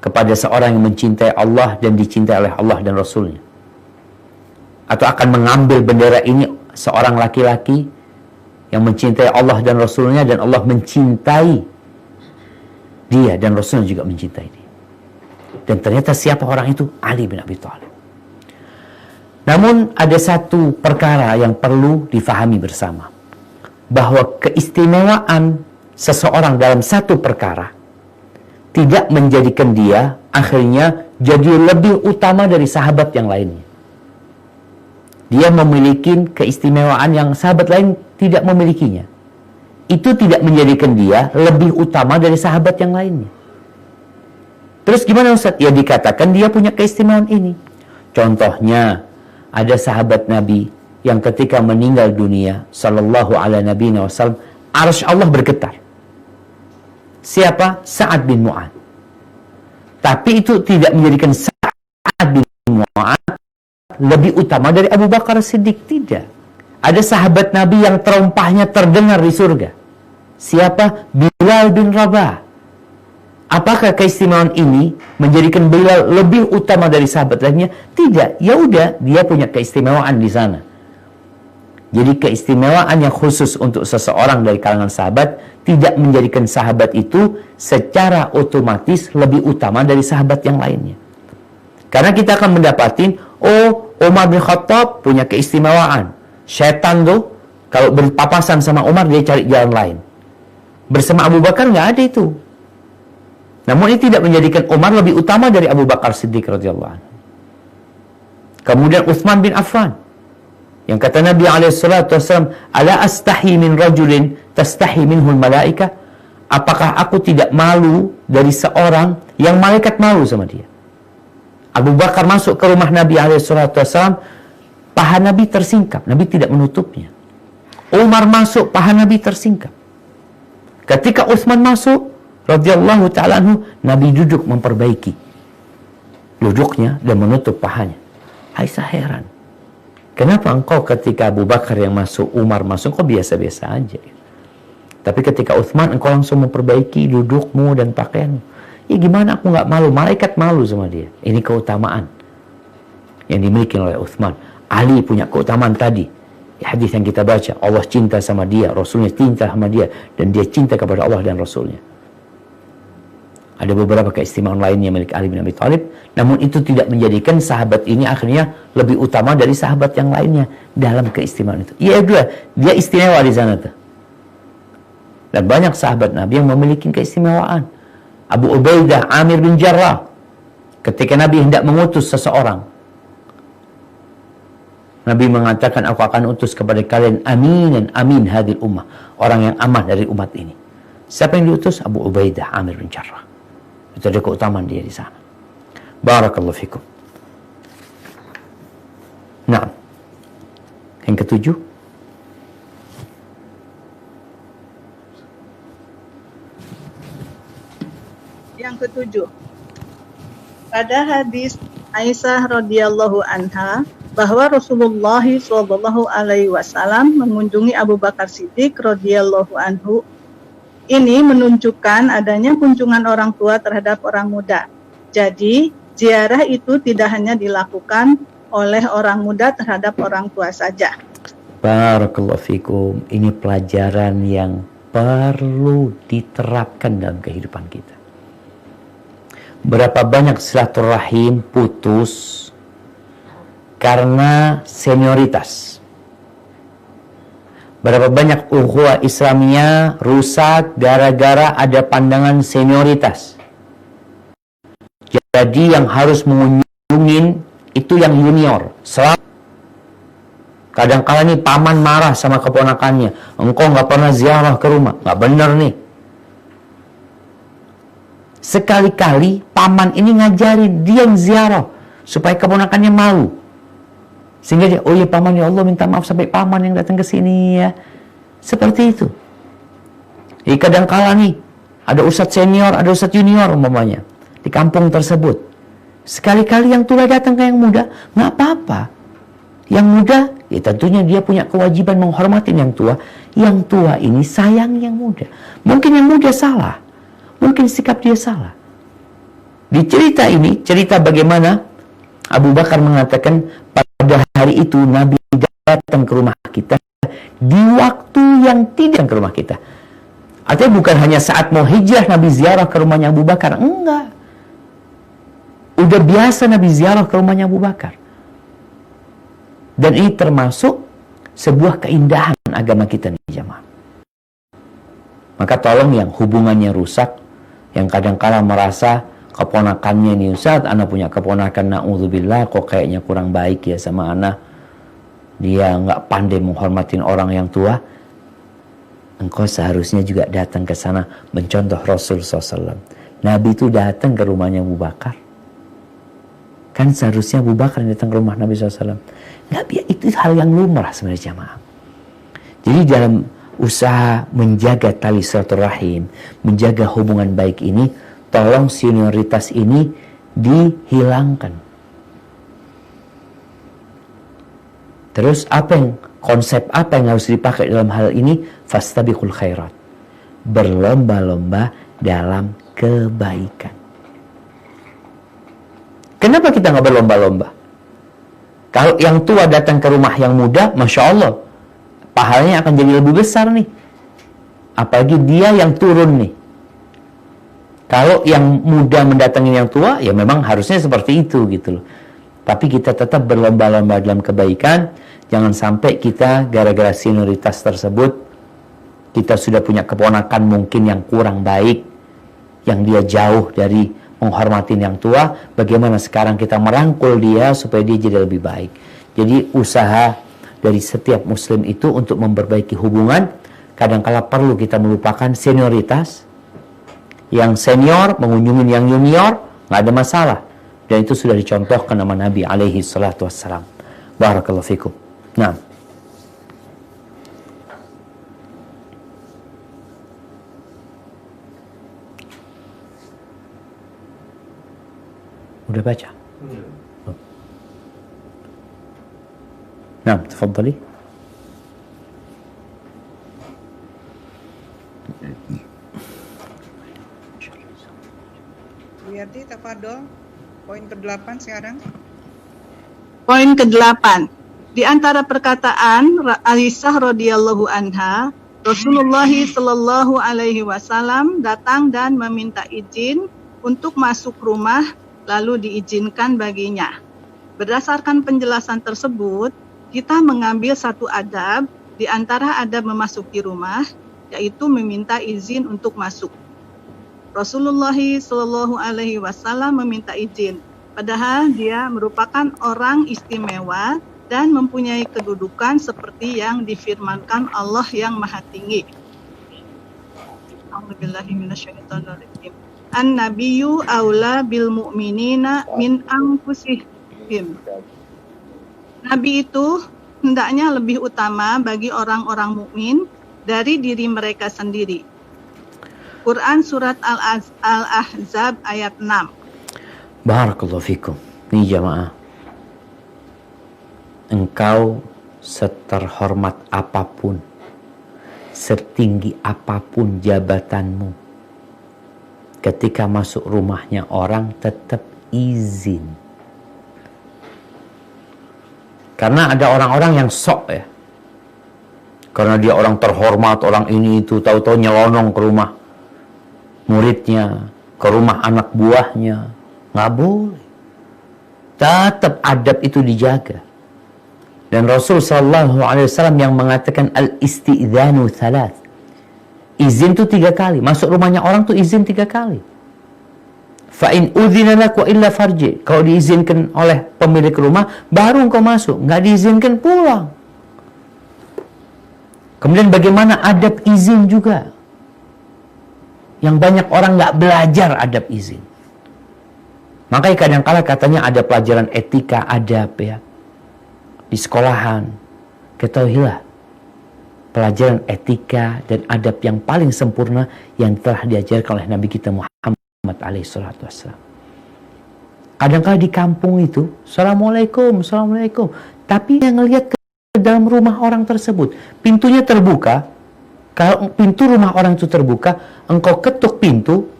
kepada seorang yang mencintai Allah dan dicintai oleh Allah dan Rasulnya. Atau akan mengambil bendera ini seorang laki-laki yang mencintai Allah dan Rasulnya, dan Allah mencintai dia dan Rasulnya juga mencintai dia. Dan ternyata siapa orang itu? Ali bin Abi Thalib. Namun ada satu perkara yang perlu difahami bersama, bahwa keistimewaan seseorang dalam satu perkara tidak menjadikan dia akhirnya jadi lebih utama dari sahabat yang lainnya. Dia memiliki keistimewaan yang sahabat lain tidak memilikinya. Itu tidak menjadikan dia lebih utama dari sahabat yang lainnya. Terus gimana Ustaz? Ya dikatakan dia punya keistimewaan ini. Contohnya, ada sahabat Nabi yang ketika meninggal dunia, sallallahu ala nabiyina wasallam, arsy Allah bergetar. Siapa? Sa'ad bin Mu'ad. Tapi itu tidak menjadikan Sa'ad bin Mu'ad lebih utama dari Abu Bakar Siddiq. Tidak. Ada sahabat Nabi yang terompahnya terdengar di surga. Siapa? Bilal bin Rabah. Apakah keistimewaan ini menjadikan Bilal lebih utama dari sahabat lainnya? Tidak. Ya udah, dia punya keistimewaan di sana. Jadi keistimewaan yang khusus untuk seseorang dari kalangan sahabat tidak menjadikan sahabat itu secara otomatis lebih utama dari sahabat yang lainnya. Karena kita akan mendapatin, oh, Umar bin Khattab punya keistimewaan. Setan tuh kalau berpapasan sama Umar dia cari jalan lain. Bersama Abu Bakar nggak ada itu. Namun ini tidak menjadikan Umar lebih utama dari Abu Bakar Siddiq radhiyallahu anhu. Kemudian Utsman bin Affan, yang kata Nabi SAW, ala astahi min rajulin tastahi minhul malaika. Apakah aku tidak malu dari seorang yang malaikat malu sama dia? Abu Bakar masuk ke rumah Nabi SAW, paha Nabi tersingkap, Nabi tidak menutupnya. Umar masuk, paha Nabi tersingkap. Ketika Utsman masuk, radhiyallahu ta'ala anhu, Nabi duduk memperbaiki duduknya dan menutup pahanya. Aisyah heran, kenapa engkau ketika Abu Bakar yang masuk, Umar masuk, kau biasa-biasa aja. Tapi ketika Utsman, engkau langsung memperbaiki dudukmu dan pakaianmu. Ya gimana aku nggak malu? Malaikat malu sama dia. Ini keutamaan yang dimiliki oleh Utsman. Ali punya keutamaan tadi. Hadis yang kita baca, Allah cinta sama dia, Rasulnya cinta sama dia, dan dia cinta kepada Allah dan Rasulnya. Ada beberapa keistimewaan lainnya milik Ali bin Abi Thalib, namun itu tidak menjadikan sahabat ini akhirnya lebih utama dari sahabat yang lainnya dalam keistimewaan itu. Iya, dia istimewa di sana tuh. Dan banyak sahabat Nabi yang memiliki keistimewaan. Abu Ubaidah Amir bin Jarrah, ketika Nabi hendak mengutus seseorang, Nabi mengatakan, aku akan utus kepada kalian aminan amin hadil ummah, orang yang aman dari umat ini. Siapa yang diutus? Abu Ubaidah Amir bin Jarrah. Itu ada keutamaan dia di sana. Barakallahu fikum. Nah, yang ketujuh,
pada hadis Aisyah radhiyallahu anha bahwa Rasulullah Shallallahu alaihi wasallam mengunjungi Abu Bakar Siddiq radhiyallahu anhu. Ini menunjukkan adanya kunjungan orang tua terhadap orang muda. Jadi, ziarah itu tidak hanya dilakukan oleh orang muda terhadap orang tua saja.
Barakallahu fikum. Ini pelajaran yang perlu diterapkan dalam kehidupan kita. Berapa banyak silaturahim putus karena senioritas. Berapa banyak ukhuwah Islamiyah rusak gara-gara ada pandangan senioritas. Jadi yang harus mengunjungin itu yang junior. Kadang-kala nih paman marah sama keponakannya. Engkau nggak pernah ziarah ke rumah. Nggak benar nih. Sekali-kali paman ini ngajarin dia yang ziarah supaya keponakannya malu. Sehingga dia, oh ya paman, ya Allah minta maaf sampai paman yang datang ke sini ya. Seperti itu. Jadi kadang-kala nih, ada ustadz senior, ada ustadz junior umpamanya di kampung tersebut. Sekali-kali yang tua datang ke yang muda, nggak apa-apa. Yang muda, ya tentunya dia punya kewajiban menghormati yang tua. Yang tua ini sayang yang muda. Mungkin yang muda salah. Mungkin sikap dia salah. Di cerita ini, cerita bagaimana Abu Bakar mengatakan, pada hari itu Nabi datang ke rumah kita di waktu yang tidak ke rumah kita. Artinya bukan hanya saat mau hijrah Nabi ziarah ke rumahnya Abu Bakar. Enggak. Udah biasa Nabi ziarah ke rumahnya Abu Bakar. Dan ini termasuk sebuah keindahan agama kita nih jamaah. Maka tolong yang hubungannya rusak, yang kadang-kala merasa keponakannya nih Ustaz, anak punya keponakan, na'udzubillah, kok kayaknya kurang baik ya sama anak. Dia nggak pandai menghormatin orang yang tua. Engkau seharusnya juga datang ke sana mencontoh Rasul SAW. Nabi itu datang ke rumahnya Abu Bakar. Kan seharusnya Abu Bakar yang datang ke rumah Nabi SAW. Nabi itu hal yang lumrah sebenarnya jamaah. Jadi dalam usaha menjaga tali silaturahim, menjaga hubungan baik ini, tolong senioritas ini dihilangkan. Terus konsep apa yang harus dipakai dalam hal ini? Fastabiqul khairat. Berlomba-lomba dalam kebaikan. Kenapa kita nggak berlomba-lomba? Kalau yang tua datang ke rumah yang muda, Masya Allah, pahalanya akan jadi lebih besar nih. Apalagi dia yang turun nih. Kalau yang muda mendatangi yang tua, ya memang harusnya seperti itu gitu loh. Tapi kita tetap berlomba-lomba dalam kebaikan. Jangan sampai kita gara-gara senioritas tersebut, kita sudah punya keponakan mungkin yang kurang baik, yang dia jauh dari menghormatin yang tua. Bagaimana sekarang kita merangkul dia supaya dia jadi lebih baik. Jadi usaha dari setiap muslim itu untuk memperbaiki hubungan. Kadang-kala perlu kita melupakan senioritas. Yang senior mengunjungi yang junior, nggak ada masalah. Dan itu sudah dicontohkan nama Nabi alaihi salatu wassalam. Barakallahu fikum. Nah, udah baca? Oh. Nah, tafadhali.
Wiyati, tafadhol. Poin ke-8 sekarang.
Poin ke-8. Di antara perkataan Aisyah radhiyallahu anha, Rasulullah sallallahu alaihi wasallam datang dan meminta izin untuk masuk rumah, lalu diizinkan baginya. Berdasarkan penjelasan tersebut, kita mengambil satu adab di antara adab memasuki rumah, yaitu meminta izin untuk masuk. Rasulullah sallallahu alaihi wasallam meminta izin, padahal dia merupakan orang istimewa dan mempunyai kedudukan seperti yang difirmankan Allah yang Maha Tinggi. A'udzubillahi minasyaitonirrajim. An-nabiyyu aula bil mu'minina min anfusihim. Nabi itu hendaknya lebih utama bagi orang-orang mukmin dari diri mereka sendiri. Quran surat Al-Ahzab ayat 6.
Barakallahu fikum. Nih jamaah, engkau seterhormat apapun, setinggi apapun jabatanmu, ketika masuk rumahnya orang tetap izin. Karena ada orang-orang yang sok ya, karena dia orang terhormat, orang ini itu, tahu-tahu nyelonong ke rumah muridnya, ke rumah anak buahnya. Nggak boleh. Tetap adab itu dijaga. Dan Rasul sallallahu alaihi wasallam yang mengatakan al-isti'dzanu thalath. Izin itu 3 kali. Masuk rumahnya orang tuh izin 3 kali. Fa in udzina lak wa illa farji. Kalau diizinkan oleh pemilik rumah, baru engkau masuk. Nggak diizinkan, pulang. Kemudian bagaimana adab izin juga? Yang banyak orang nggak belajar adab izin. Makanya kadang-kala katanya ada pelajaran etika, adab ya. Di sekolahan. Ketahuilah, pelajaran etika dan adab yang paling sempurna yang telah diajarkan oleh Nabi kita Muhammad alaihissalam. Kadang-kala di kampung itu, Assalamualaikum, Assalamualaikum. Tapi yang ngelihat ke dalam rumah orang tersebut, pintunya terbuka. Kalau pintu rumah orang itu terbuka, engkau ketuk pintu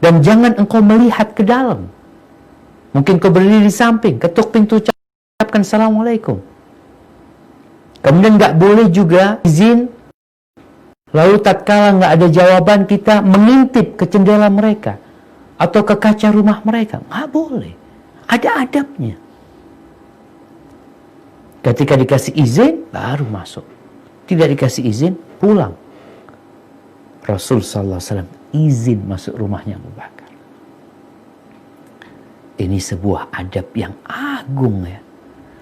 dan jangan engkau melihat ke dalam. Mungkin kau berdiri di samping, ketuk pintu, ucapkan Assalamualaikum. Kemudian nggak boleh juga izin, lalu tatkala nggak ada jawaban kita mengintip ke jendela mereka atau ke kaca rumah mereka. Nggak boleh. Ada adabnya. Ketika dikasih izin, baru masuk. Tidak dikasih izin, pulang. Rasul sallallahu alaihi wasallam izin masuk rumahnya Abu Bakar. Ini sebuah adab yang agung ya.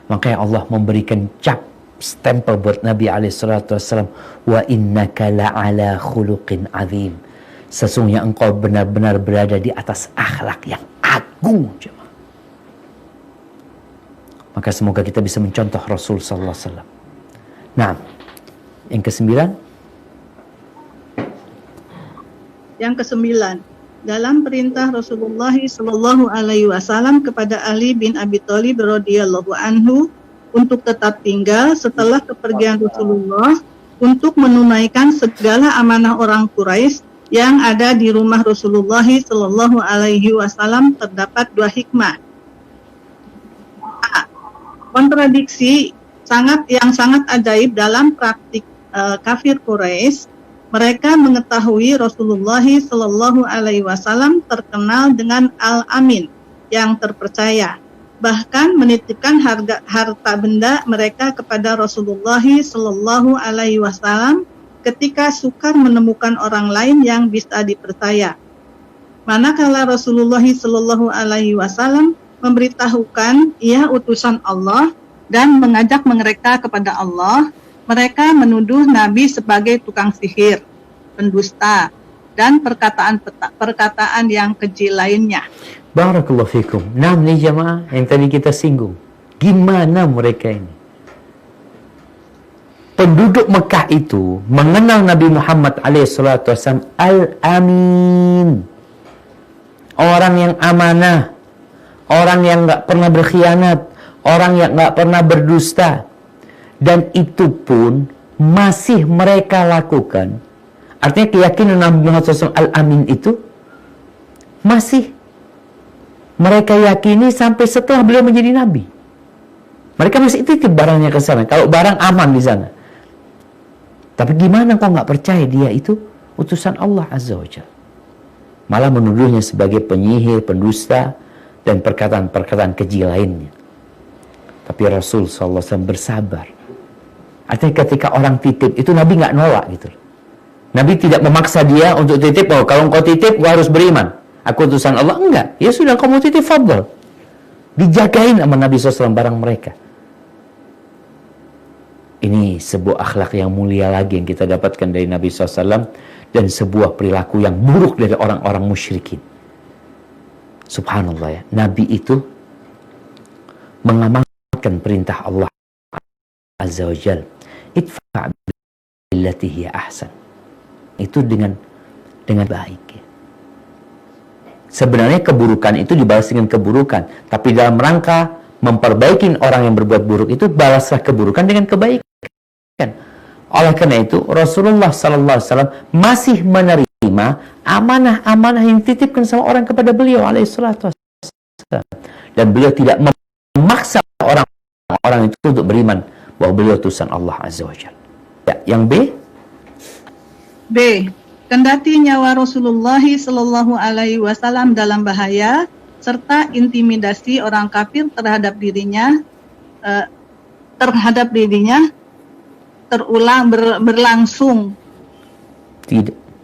Makanya Allah memberikan cap stempel buat Nabi alaihissalam, wa innaka la'ala khuluqin azim. Sesungguhnya engkau benar-benar berada di atas akhlak yang agung, jemaah. Maka semoga kita bisa mencontoh Rasul sallallahu alaihi wasallam. Nah, yang kesembilan.
Yang kesembilan, dalam perintah Rasulullah Shallallahu Alaihi Wasallam kepada Ali bin Abi Thalib radhiyallahu anhu untuk tetap tinggal setelah kepergian Rasulullah untuk menunaikan segala amanah orang Quraisy yang ada di rumah Rasulullah Shallallahu Alaihi Wasallam terdapat dua hikmah. A. Kontradiksi yang sangat ajaib dalam praktik kafir Quraisy. Mereka mengetahui Rasulullah Shallallahu Alaihi Wasallam terkenal dengan Al-Amin yang terpercaya. Bahkan menitipkan harta benda mereka kepada Rasulullah Shallallahu Alaihi Wasallam ketika sukar menemukan orang lain yang bisa dipercaya. Manakala Rasulullah Shallallahu Alaihi Wasallam memberitahukan ia utusan Allah dan mengajak mereka kepada Allah, mereka menuduh Nabi sebagai tukang sihir, pendusta, dan perkataan yang keji lainnya.
Barakallahu fikum. Nah, nih jamaah yang tadi kita singgung. Gimana mereka ini? Penduduk Mekah itu mengenal Nabi Muhammad alaihissalam Al-Amin. Orang yang amanah. Orang yang gak pernah berkhianat. Orang yang gak pernah berdusta. Dan itu pun masih mereka lakukan. Artinya keyakinan Nabi Muhammad SAW Al-Amin itu masih mereka yakini sampai setelah beliau menjadi Nabi. Mereka masih titip barangnya ke sana. Kalau barang aman di sana. Tapi gimana kau nggak percaya dia itu utusan Allah Azza wa Jalla? Malah menuduhnya sebagai penyihir, pendusta, dan perkataan-perkataan keji lainnya. Tapi Rasul SAW bersabar. Artinya ketika orang titip itu Nabi nggak nolak gitu. Nabi tidak memaksa dia untuk titip. Oh, kalau engkau titip, gua harus beriman. Aku utusan Allah. Enggak. Ya sudah, kau mau titip, fadl. Dijagain sama Nabi SAW barang mereka. Ini sebuah akhlak yang mulia lagi yang kita dapatkan dari Nabi SAW. Dan sebuah perilaku yang buruk dari orang-orang musyrikin. Subhanallah ya. Nabi itu mengamalkan perintah Allah Azza wa Jal. Idfa' billati hiya ahsan. Itu dengan baik ya. Sebenarnya keburukan itu dibalas dengan keburukan, tapi dalam rangka memperbaiki orang yang berbuat buruk itu balaslah keburukan dengan kebaikan. Oleh karena itu Rasulullah sallallahu alaihi wasallam masih menerima amanah-amanah yang dititipkan sama orang kepada beliau alaihi salatu wasallam. Dan beliau tidak memaksa orang-orang itu untuk beriman bahwa beliau utusan Allah Azza wa Jalla. Ya, yang B.
Kendati nyawa Rasulullah Shallallahu Alaihi Wasallam dalam bahaya serta intimidasi orang kafir terhadap dirinya berlangsung.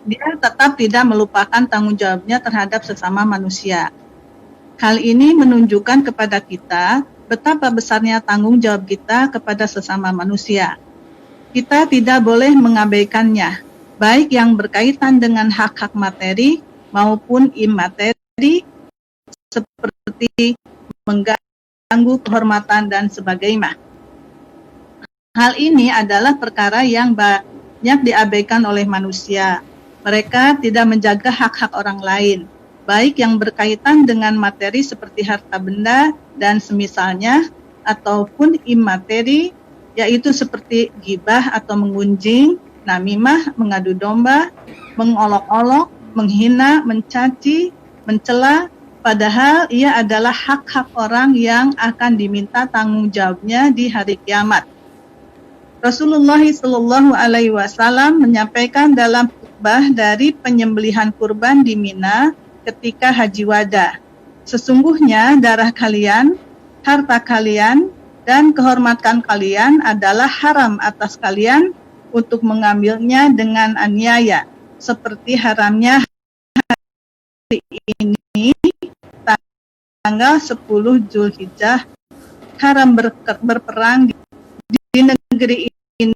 Dia tetap tidak melupakan tanggung jawabnya terhadap sesama manusia. Hal ini menunjukkan kepada kita betapa besarnya tanggung jawab kita kepada sesama manusia. Kita tidak boleh mengabaikannya. baik yang berkaitan dengan hak-hak materi maupun imateri, seperti mengganggu kehormatan dan sebagainya. Hal ini adalah perkara yang banyak diabaikan oleh manusia. Mereka tidak menjaga hak-hak orang lain, baik yang berkaitan dengan materi seperti harta benda dan semisalnya, ataupun imateri, yaitu seperti ghibah atau menggunjing, namimah, mengadu domba, mengolok-olok, menghina, mencaci, mencela, padahal ia adalah hak-hak orang yang akan diminta tanggung jawabnya di hari kiamat. Rasulullah Shallallahu Alaihi Wasallam menyampaikan dalam khutbah dari penyembelihan kurban di Mina ketika Haji Wada, sesungguhnya darah kalian, harta kalian, dan kehormatan kalian adalah haram atas kalian untuk mengambilnya dengan aniaya, seperti haramnya hari ini tanggal 10 Zulhijjah, haram berperang di negeri ini,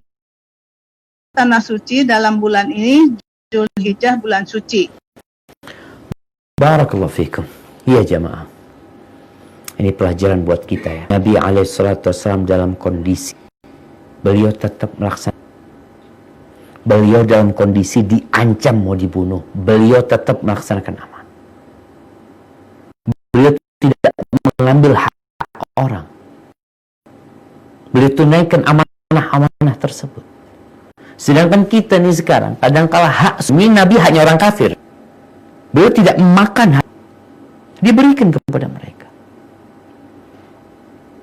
tanah suci dalam bulan ini, Zulhijjah bulan suci.
Barakallahu fikum. Ya jamaah, ini pelajaran buat kita ya. Nabi SAW dalam kondisi beliau tetap melaksanakan, beliau dalam kondisi diancam mau dibunuh, beliau tetap melaksanakan amanah. Beliau tidak mengambil hak orang, beliau tunaikan amanah-amanah tersebut. Sedangkan kita nih sekarang kadangkala hak ini Nabi hanya orang kafir, beliau tidak memakan hak, diberikan kepada mereka.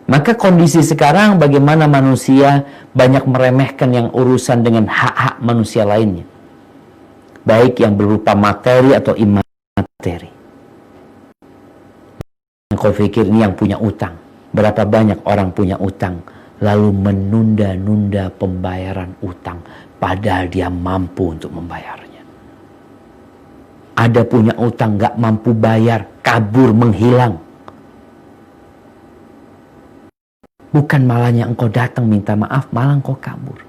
Maka kondisi sekarang bagaimana manusia banyak meremehkan yang urusan dengan hak-hak manusia lainnya, baik yang berupa materi atau imateri. Kau pikir ini yang punya utang, berapa banyak orang punya utang lalu menunda-nunda pembayaran utang padahal dia mampu untuk membayarnya. Ada punya utang gak mampu bayar, kabur, menghilang. Bukan malahnya engkau datang minta maaf, malah engkau kabur.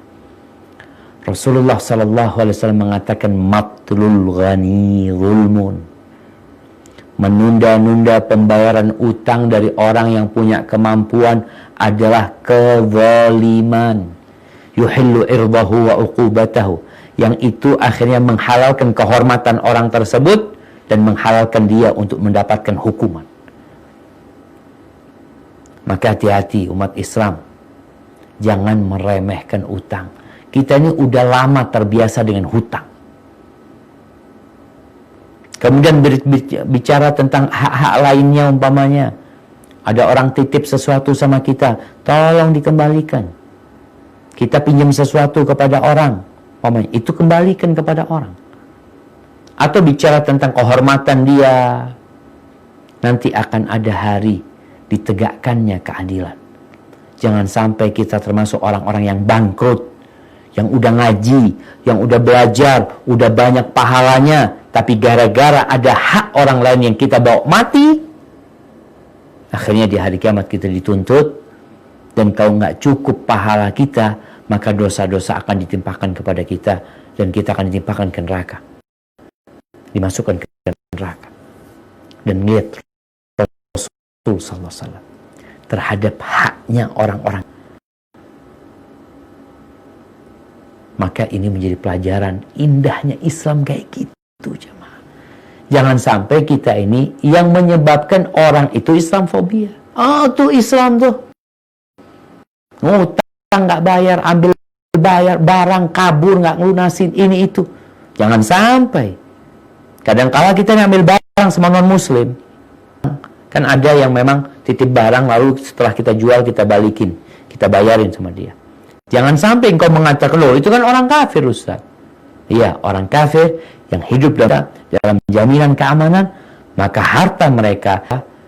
Rasulullah SAW mengatakan matlul ghani zulmun. Menunda-nunda pembayaran utang dari orang yang punya kemampuan adalah kezaliman. Yuhillu irdahu wa uqubatahu. Yang itu akhirnya menghalalkan kehormatan orang tersebut dan menghalalkan dia untuk mendapatkan hukuman. Maka hati-hati umat Islam, jangan meremehkan utang. Kita ini udah lama terbiasa dengan hutang. Kemudian bicara tentang hak-hak lainnya, umpamanya ada orang titip sesuatu sama kita, tolong dikembalikan. Kita pinjam sesuatu kepada orang, umpamanya itu kembalikan kepada orang. Atau bicara tentang kehormatan dia, nanti akan ada hari ditegakkannya keadilan. Jangan sampai kita termasuk orang-orang yang bangkrut, yang udah ngaji, yang udah belajar, udah banyak pahalanya, tapi gara-gara ada hak orang lain yang kita bawa mati, akhirnya di hari kiamat kita dituntut, dan kalau nggak cukup pahala kita, maka dosa-dosa akan ditimpakan kepada kita, dan kita akan ditimpakan ke neraka, dimasukkan ke neraka. Dan lihat Rasul SAW terhadap haknya orang-orang. Maka ini menjadi pelajaran indahnya Islam kayak gitu, jemaah. Jangan sampai kita ini yang menyebabkan orang itu Islamfobia. Oh, tuh Islam tuh ngutang nggak bayar, ambil bayar barang, kabur nggak ngelunasin, ini itu. Jangan sampai. Kadang-kala kita ngambil barang sama non-muslim. Kan ada yang memang titip barang lalu setelah kita jual kita balikin, kita bayarin sama dia. Jangan sampai engkau mengatakan, loh itu kan orang kafir Ustaz. Iya, orang kafir yang hidup dalam jaminan keamanan, maka harta mereka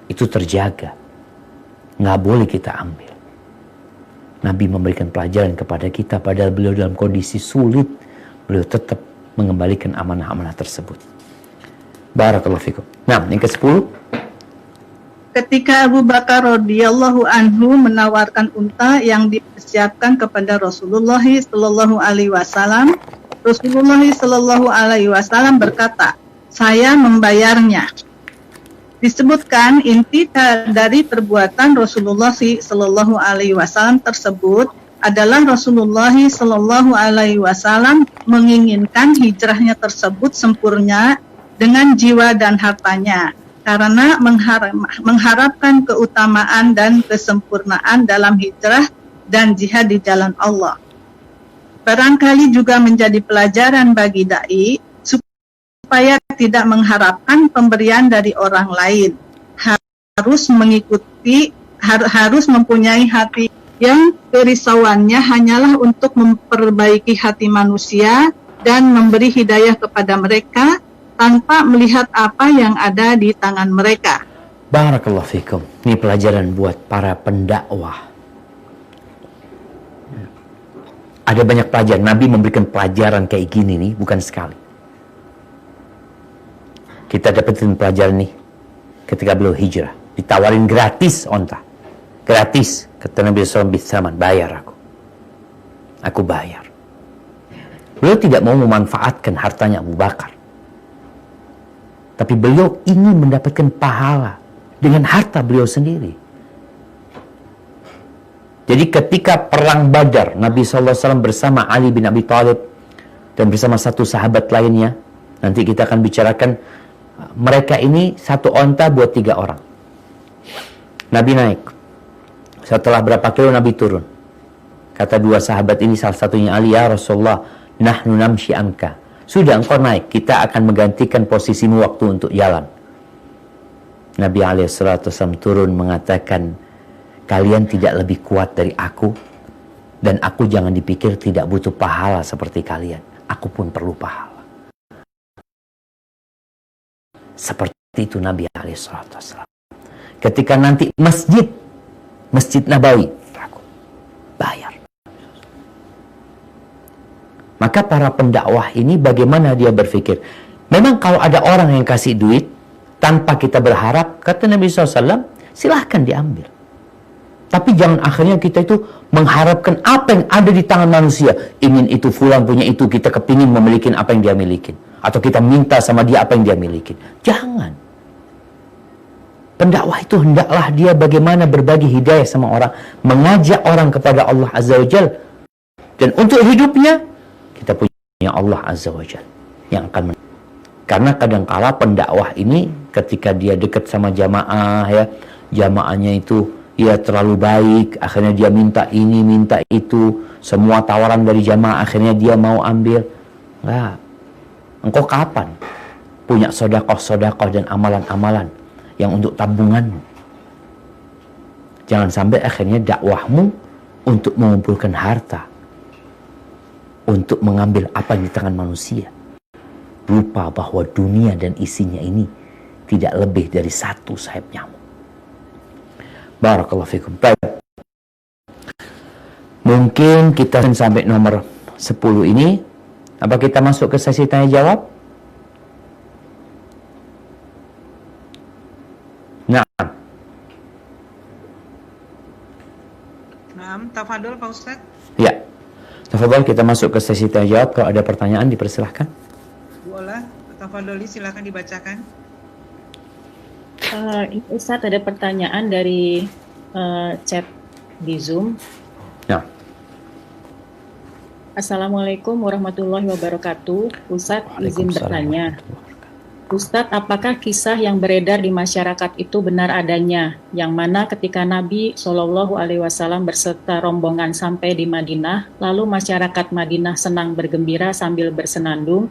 itu terjaga. Nggak boleh kita ambil. Nabi memberikan pelajaran kepada kita, padahal beliau dalam kondisi sulit, beliau tetap mengembalikan amanah-amanah tersebut. Barakallahu fikum. Nah, yang ke-10.
Ketika Abu Bakar radhiyallahu anhu menawarkan unta yang dipersiapkan kepada Rasulullah sallallahu alaihi wasallam, Rasulullah Shallallahu Alaihi Wasallam berkata, saya membayarnya. Disebutkan inti dari perbuatan Rasulullah Shallallahu Alaihi Wasallam tersebut adalah Rasulullah Shallallahu Alaihi Wasallam menginginkan hijrahnya tersebut sempurna dengan jiwa dan hartanya, karena mengharapkan keutamaan dan kesempurnaan dalam hijrah dan jihad di jalan Allah. Barangkali juga menjadi pelajaran bagi dai supaya tidak mengharapkan pemberian dari orang lain. Harus mempunyai hati yang kerisauannya hanyalah untuk memperbaiki hati manusia dan memberi hidayah kepada mereka tanpa melihat apa yang ada di tangan mereka.
Barakallahu fikum. Ini pelajaran buat para pendakwah. Ada banyak pelajaran. Nabi memberikan pelajaran kayak gini nih, bukan sekali. Kita dapetin pelajaran nih ketika beliau hijrah. Ditawarin gratis onta. Gratis. Kata Nabi SAW, bisaman, bayar aku. Aku bayar. Beliau tidak mau memanfaatkan hartanya Abu Bakar. Tapi beliau ingin mendapatkan pahala dengan harta beliau sendiri. Jadi ketika perang Badar, Nabi SAW bersama Ali bin Abi Thalib dan bersama satu sahabat lainnya, nanti kita akan bicarakan, mereka ini satu onta buat 3 orang. Nabi naik. Setelah berapa kilo Nabi turun. Kata 2 sahabat ini, salah satunya Ali, ya Rasulullah, nahnu namshi anka. Sudah engkau naik, kita akan menggantikan posisimu waktu untuk jalan. Nabi SAW turun mengatakan, kalian tidak lebih kuat dari aku, dan aku jangan dipikir tidak butuh pahala seperti kalian. Aku pun perlu pahala. Seperti itu Nabi SAW. Ketika nanti Masjid Nabawi, aku bayar. Maka para pendakwah ini bagaimana dia berpikir? Memang kalau ada orang yang kasih duit tanpa kita berharap, kata Nabi SAW, silahkan diambil. Tapi jangan akhirnya kita itu mengharapkan apa yang ada di tangan manusia. Ingin itu fulan punya itu, kita kepingin memiliki apa yang dia miliki. Atau kita minta sama dia apa yang dia miliki. Jangan. Pendakwah itu hendaklah dia bagaimana berbagi hidayah sama orang. Mengajak orang kepada Allah Azza wa Jal. Dan untuk hidupnya, kita punya Allah Azza wa Jal yang akan karena kadangkala pendakwah ini ketika dia dekat sama jamaah, ya, jamaahnya itu ya terlalu baik, akhirnya dia minta ini, minta itu, semua tawaran dari jamaah akhirnya dia mau ambil. Enggak. Engkau kapan punya sodakoh-sodakoh dan amalan-amalan yang untuk tabunganmu? Jangan sampai akhirnya dakwahmu untuk mengumpulkan harta, untuk mengambil apa di tangan manusia. Lupa bahwa dunia dan isinya ini tidak lebih dari 1 sayap nyamuk. Barakallahu fikum. Baik. Mungkin kita sampai nomor 10 ini. Apa kita masuk ke sesi tanya jawab? Nah.
Tafadhol Pak Ustadz.
Ya. Tafadhol, kita masuk ke sesi tanya jawab. Kalau ada pertanyaan dipersilahkan.
Bu Ola, tafadholi silakan dibacakan.
Ustadz, ada pertanyaan dari chat di Zoom.
Ya.
Assalamualaikum warahmatullahi wabarakatuh. Ustadz, izin bertanya. Ustadz, apakah kisah yang beredar di masyarakat itu benar adanya? Yang mana ketika Nabi SAW berserta rombongan sampai di Madinah, lalu masyarakat Madinah senang bergembira sambil bersenandung.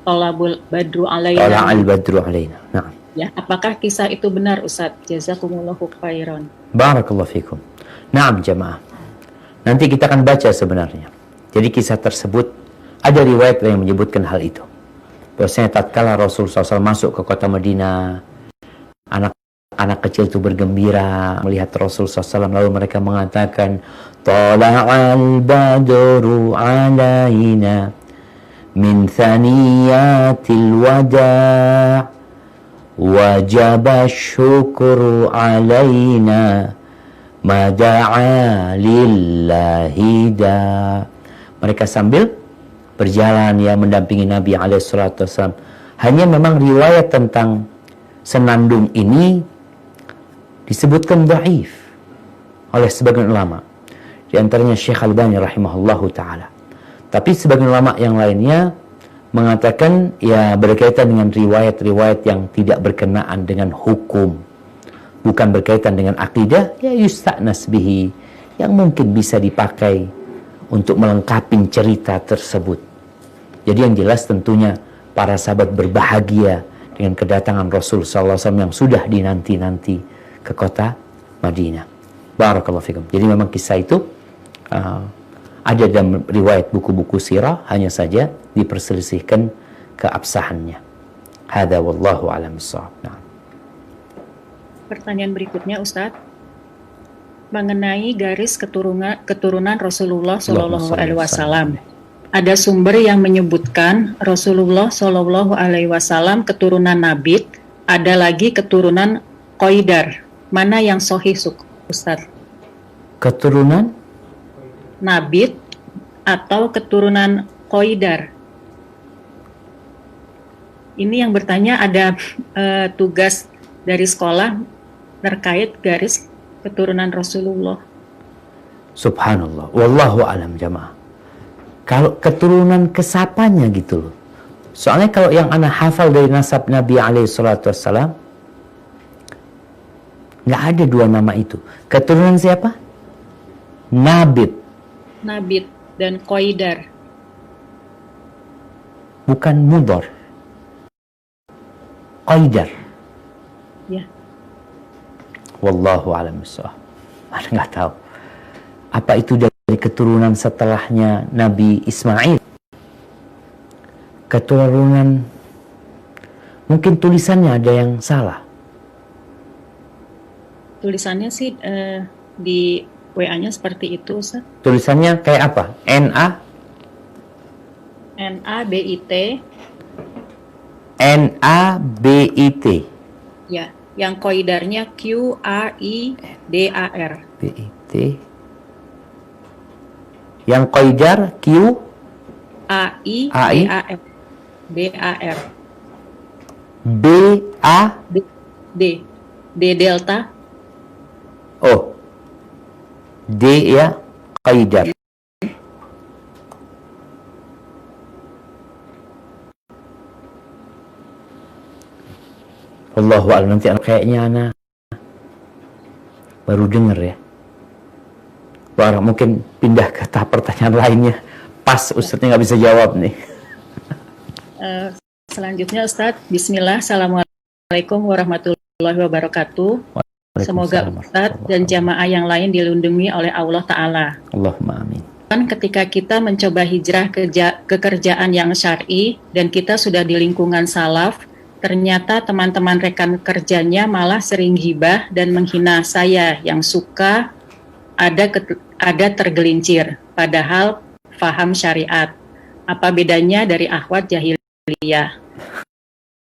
Tolabul badru alaina.
Tola'al badru alaina. Nah.
Ya, apakah kisah itu benar, Ustadz? Jazakumullahu khairan.
Barakallahu fikum. Naam jamaah. Nanti kita akan baca sebenarnya. Jadi kisah tersebut ada riwayat yang menyebutkan hal itu. Bahwasanya tatkala Rasul SAW masuk ke kota Madinah, anak kecil itu bergembira melihat Rasul SAW, lalu mereka mengatakan, Tala'al badru alaina min thaniyatil wada' wajaba syukru alaina mada'a lillahi da. Mereka sambil berjalan ya mendampingi Nabi SAW. Hanya memang riwayat tentang senandung ini disebutkan dhaif oleh sebagian ulama. Di antaranya Syekh Albani rahimahullahu ta'ala. Tapi sebagian ulama yang lainnya mengatakan ya berkaitan dengan riwayat-riwayat yang tidak berkenaan dengan hukum, bukan berkaitan dengan akidah, ya yusta'nas bihi, yang mungkin bisa dipakai untuk melengkapi cerita tersebut. Jadi yang jelas tentunya para sahabat berbahagia dengan kedatangan Rasul SAW yang sudah dinanti-nanti ke kota Madinah. Barakallahu fikum. Jadi memang kisah itu ada dalam riwayat buku-buku sirah, hanya saja diperselisihkan keabsahannya. Hada wallahu a'lam bissawab. Nah.
Pertanyaan berikutnya, Ustadz, mengenai garis keturunan Rasulullah Shallallahu Alaihi Wasallam. Ada sumber yang menyebutkan Rasulullah Shallallahu Alaihi Wasallam keturunan Nabit, ada lagi keturunan Qaidar. Mana yang sahih, Ustadz?
Keturunan
Nabit atau keturunan Qaidar? Ini yang bertanya ada tugas dari sekolah terkait garis keturunan Rasulullah.
Subhanallah, wallahu alam jamaah. Kalau keturunan kesapanya gitu loh. Soalnya kalau yang ana hafal dari nasab Nabi SAW, nggak ada dua nama itu. Keturunan siapa? Nabit
Dan Qaidar.
Bukan Mudhar. Qaidar.
Ya.
Wallahu a'lam bishawab. Ana nggak tahu. Apa itu dari keturunan setelahnya Nabi Ismail? Keturunan, mungkin tulisannya ada yang salah.
Tulisannya sih di WA-nya seperti itu, Ustaz.
Tulisannya kayak apa?
N-A-B-I-T.
N-A-B-I-T.
Ya, yang Qaidarnya Q-A-I-D-A-R.
B-I-T. Yang Qaidar Q
A-I-D-A-R. D-A-R.
B-A
D. D delta.
Oh. D ya, Qaidar. Allahu a'lam, nanti kayaknya ana baru dengar ya. Barang mungkin pindah ke tahap pertanyaan lainnya. Pas Ustadznya nggak bisa jawab nih.
Selanjutnya Ustadz, Bismillah, Assalamualaikum warahmatullahi wabarakatuh. Semoga Ustadz dan jamaah yang lain dilindungi oleh Allah Ta'ala.
Allahumma amin.
Ketika kita mencoba hijrah ke kerjaan yang syar'i dan kita sudah di lingkungan salaf, ternyata teman-teman rekan kerjanya malah sering gibah dan menghina saya yang suka ada tergelincir, padahal faham syariat. Apa bedanya dari akhwat jahiliyah?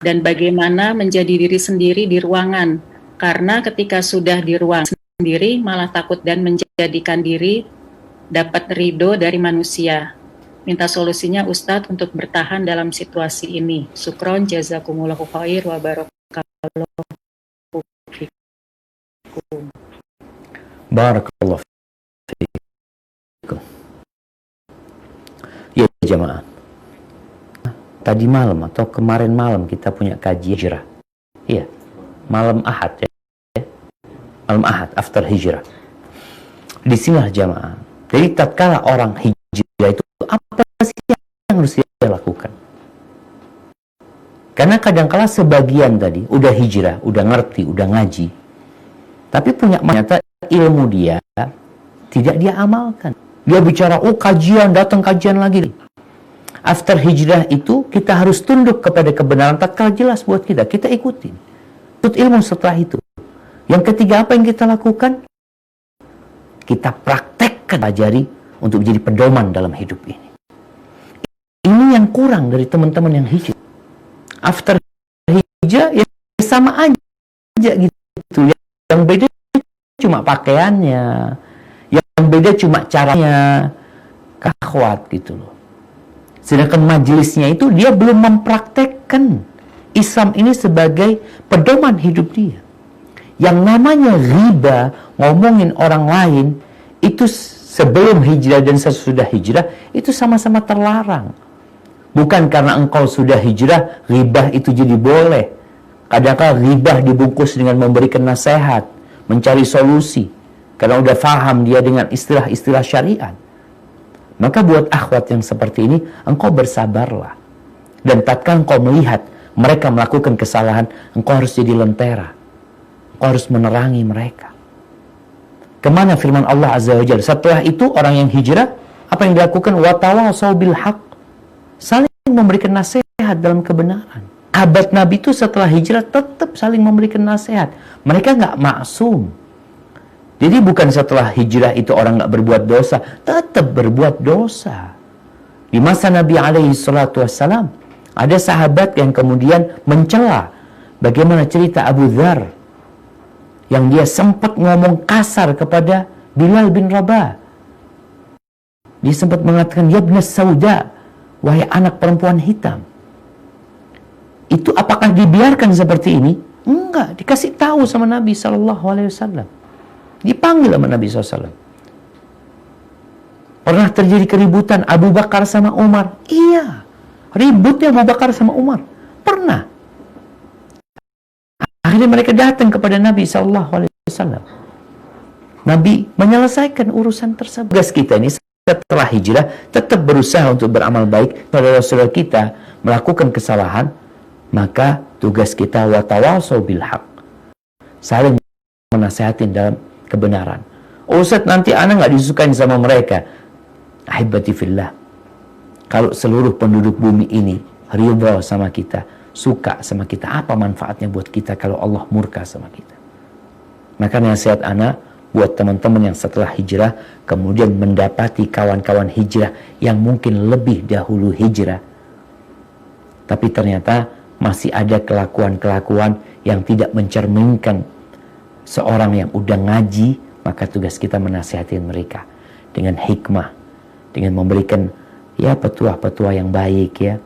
Dan bagaimana menjadi diri sendiri di ruangan? Karena ketika sudah di ruang sendiri malah takut dan menjadikan diri dapat ridho dari manusia. Minta solusinya Ustadz untuk bertahan dalam situasi ini. Syukron, jazakumullahu khair wa barakallahu fikum.
Barakallahu fikum. Ya jamaah. Tadi malam atau kemarin malam kita punya kajian hijrah. Iya. Malam Ahad ya. Malam Ahad after hijrah. Di sinilah jamaah. Jadi tatkala orang hijrah itu apa sih yang harus dia lakukan? Karena kadang-kala sebagian tadi udah hijrah, udah ngerti, udah ngaji, tapi punya ternyata ilmu dia tidak dia amalkan. Dia bicara, oh kajian, datang kajian lagi. After hijrah itu kita harus tunduk kepada kebenaran tatkala jelas buat kita, kita ikutin. Ikut ilmu setelah itu. Yang ketiga apa yang kita lakukan? Kita praktekkan, pelajari untuk menjadi pedoman dalam hidup ini. Ini yang kurang dari teman-teman yang hijrah. After hijrah ya sama aja gitu. Yang beda cuma pakaiannya, yang beda cuma caranya. Akhwat gitu loh. Sedangkan majelisnya itu dia belum mempraktekkan Islam ini sebagai pedoman hidup dia. Yang namanya riba, ngomongin orang lain, itu sebelum hijrah dan sesudah hijrah, itu sama-sama terlarang. Bukan karena engkau sudah hijrah, ribah itu jadi boleh. Kadang-kadang ribah dibungkus dengan memberikan nasihat, mencari solusi. Karena udah faham dia dengan istilah-istilah syariat. Maka buat akhwat yang seperti ini, engkau bersabarlah. Dan tatkala engkau melihat mereka melakukan kesalahan, engkau harus jadi lentera. Engkau harus menerangi mereka. Kemana firman Allah Azza wa Jalla? Setelah itu orang yang hijrah, apa yang dilakukan? Watawasau bil haq. Saling memberikan nasihat dalam kebenaran. Abad Nabi itu setelah hijrah tetap saling memberikan nasihat. Mereka nggak maksum. Jadi bukan setelah hijrah itu orang nggak berbuat dosa, tetap berbuat dosa. Di masa Nabi alaihi salatu wassalam, ada sahabat yang kemudian mencela bagaimana cerita Abu Dzar yang dia sempat ngomong kasar kepada Bilal bin Rabah. Dia sempat mengatakan, ya ibn Sauda, wahai anak perempuan hitam. Itu apakah dibiarkan seperti ini? Enggak, dikasih tahu sama Nabi SAW. Dipanggil sama Nabi SAW. Pernah terjadi keributan Abu Bakar sama Umar? Iya, ributnya Abu Bakar sama Umar. Pernah. Akhirnya mereka datang kepada Nabi SAW. Nabi menyelesaikan urusan tersebut. Tugas kita ini setelah hijrah tetap berusaha untuk beramal baik. Pada saudara kita melakukan kesalahan, maka tugas kita watawasau bil haq. Saling menasihatin dalam kebenaran. Ustaz, nanti anak nggak disukain sama mereka. Ahibati fillah. Kalau seluruh penduduk bumi ini ridha sama kita, suka sama kita, apa manfaatnya buat kita kalau Allah murka sama kita? Maka nasihat anak buat teman-teman yang setelah hijrah kemudian mendapati kawan-kawan hijrah yang mungkin lebih dahulu hijrah, tapi ternyata masih ada kelakuan-kelakuan yang tidak mencerminkan seorang yang udah ngaji, maka tugas kita menasihatin mereka dengan hikmah, dengan memberikan ya petua-petua yang baik ya,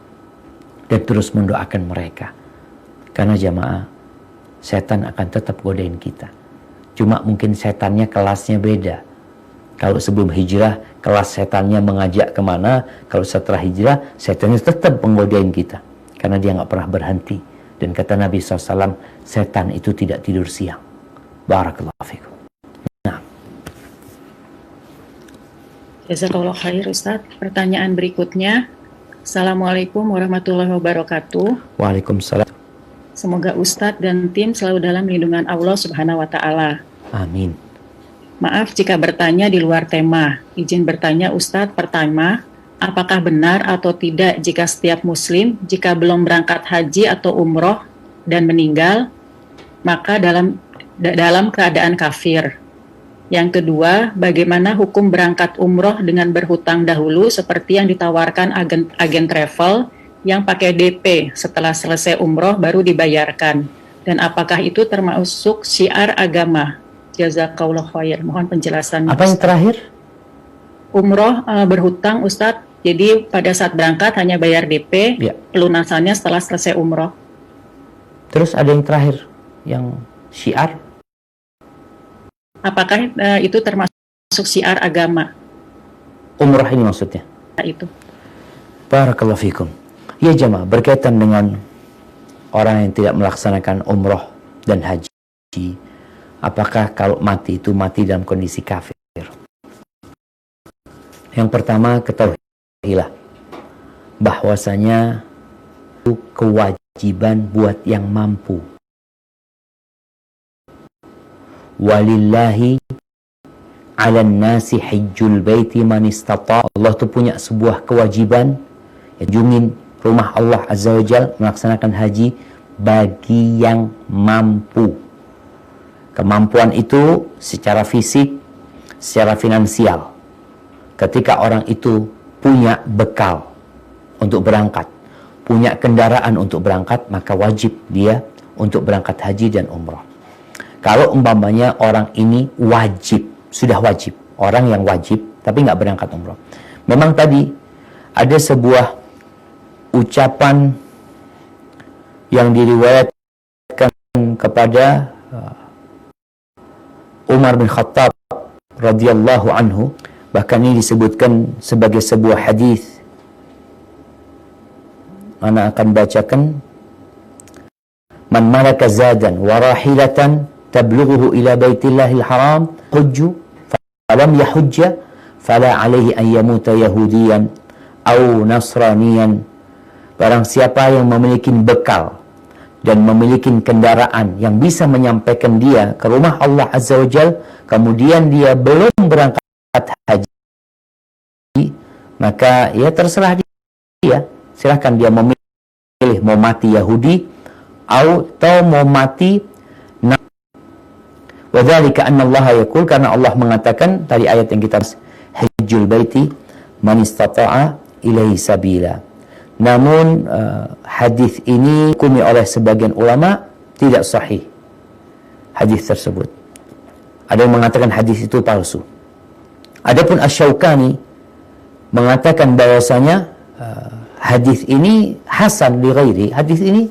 dan terus mendoakan mereka. Karena jamaah, setan akan tetap godain kita. Cuma mungkin setannya kelasnya beda. Kalau sebelum hijrah, kelas setannya mengajak kemana. Kalau setelah hijrah, setannya tetap menggodain kita. Karena dia nggak pernah berhenti. Dan kata Nabi SAW, setan itu tidak tidur siang. Barakallahu fikum. Nah.
Jazakallah khair Ustaz. Pertanyaan berikutnya. Assalamualaikum warahmatullahi wabarakatuh.
Waalaikumsalam.
Semoga Ustadz dan tim selalu dalam lindungan Allah Subhanahu wa Ta'ala.
Amin.
Maaf jika bertanya di luar tema. Izin bertanya Ustadz, pertama, apakah benar atau tidak jika setiap Muslim jika belum berangkat haji atau umroh dan meninggal, maka dalam keadaan kafir? Yang kedua, bagaimana hukum berangkat umroh dengan berhutang dahulu seperti yang ditawarkan agen travel yang pakai DP setelah selesai umroh baru dibayarkan? Dan apakah itu termasuk syiar agama? Jazakallah khair. Mohon penjelasannya.
Apa yang terakhir?
Umroh berhutang Ustadz. Jadi pada saat berangkat hanya bayar DP,
Ya.
pelunasannya setelah selesai umroh.
Terus ada yang terakhir, yang syiar.
Apakah itu termasuk syiar agama?
Umrah ini maksudnya.
Nah, itu.
Barakallahu fikum. Ya jamaah, berkaitan dengan orang yang tidak melaksanakan umroh dan haji, apakah kalau mati itu mati dalam kondisi kafir? Yang pertama, ketahuilah bahwasanya itu kewajiban buat yang mampu. Walillahi 'alan nasi hajjul baiti man istata'. Allah tuh punya sebuah kewajiban, kunjungin rumah Allah Azza wa Jalla, melaksanakan haji bagi yang mampu. Kemampuan itu secara fisik, secara finansial. Ketika orang itu punya bekal untuk berangkat, punya kendaraan untuk berangkat, maka wajib dia untuk berangkat haji dan umrah. Kalau umpamanya orang ini wajib, sudah wajib, orang yang wajib tapi nggak berangkat umrah. Memang tadi ada sebuah ucapan yang diriwayatkan kepada Umar bin Khattab radhiyallahu anhu, bahkan ini disebutkan sebagai sebuah hadis. Ana akan bacakan: man malaka zadan wa rahilatan tablughuhu ila baitillahil haram hujju falam yahujja fala alaihi an yamuta yahudiyan aw nasraniyan. Barang siapa yang memiliki bekal dan memiliki kendaraan yang bisa menyampaikan dia ke rumah Allah Azza wa Jal, kemudian dia belum berangkat haji, maka ya terserah dia. Silahkan dia memilih mau mati Yahudi atau mau mati Wadzalika anna Allah yaqul, karena Allah mengatakan tadi ayat yang kita hajjul baiti man istata'a ilaihi sabila. Namun hadis ini dihukumi oleh sebagian ulama tidak sahih. Hadis tersebut, ada yang mengatakan hadis itu palsu. Adapun Asy-Syaukani mengatakan bahwasanya hadis ini hasan li ghairi. Hadis ini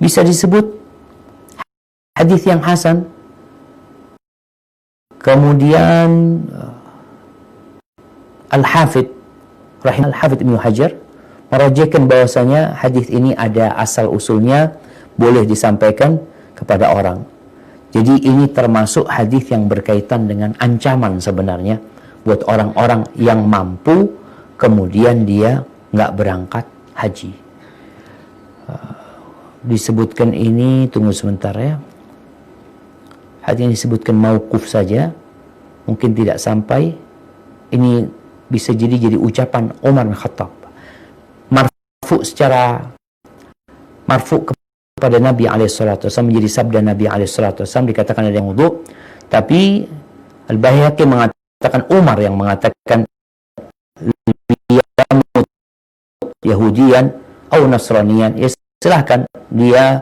bisa disebut hadis yang hasan. Kemudian Al-Hafidh Ibnu Hajar merajihkan bahwasanya hadis ini ada asal usulnya, boleh disampaikan kepada orang. Jadi ini termasuk hadis yang berkaitan dengan ancaman sebenarnya buat orang-orang yang mampu kemudian dia nggak berangkat haji. Disebutkan ini, tunggu sebentar ya. Hadis ini disebutkan mauquf saja, mungkin tidak sampai. Ini bisa jadi ucapan Umar bin Khattab. Marfu kepada Nabi SAW, menjadi sabda Nabi SAW, dikatakan ada yang wudu, tapi Al-Baihaqi mengatakan Umar yang mengatakan Yahudiyan atau Nasraniyan, ya silahkan dia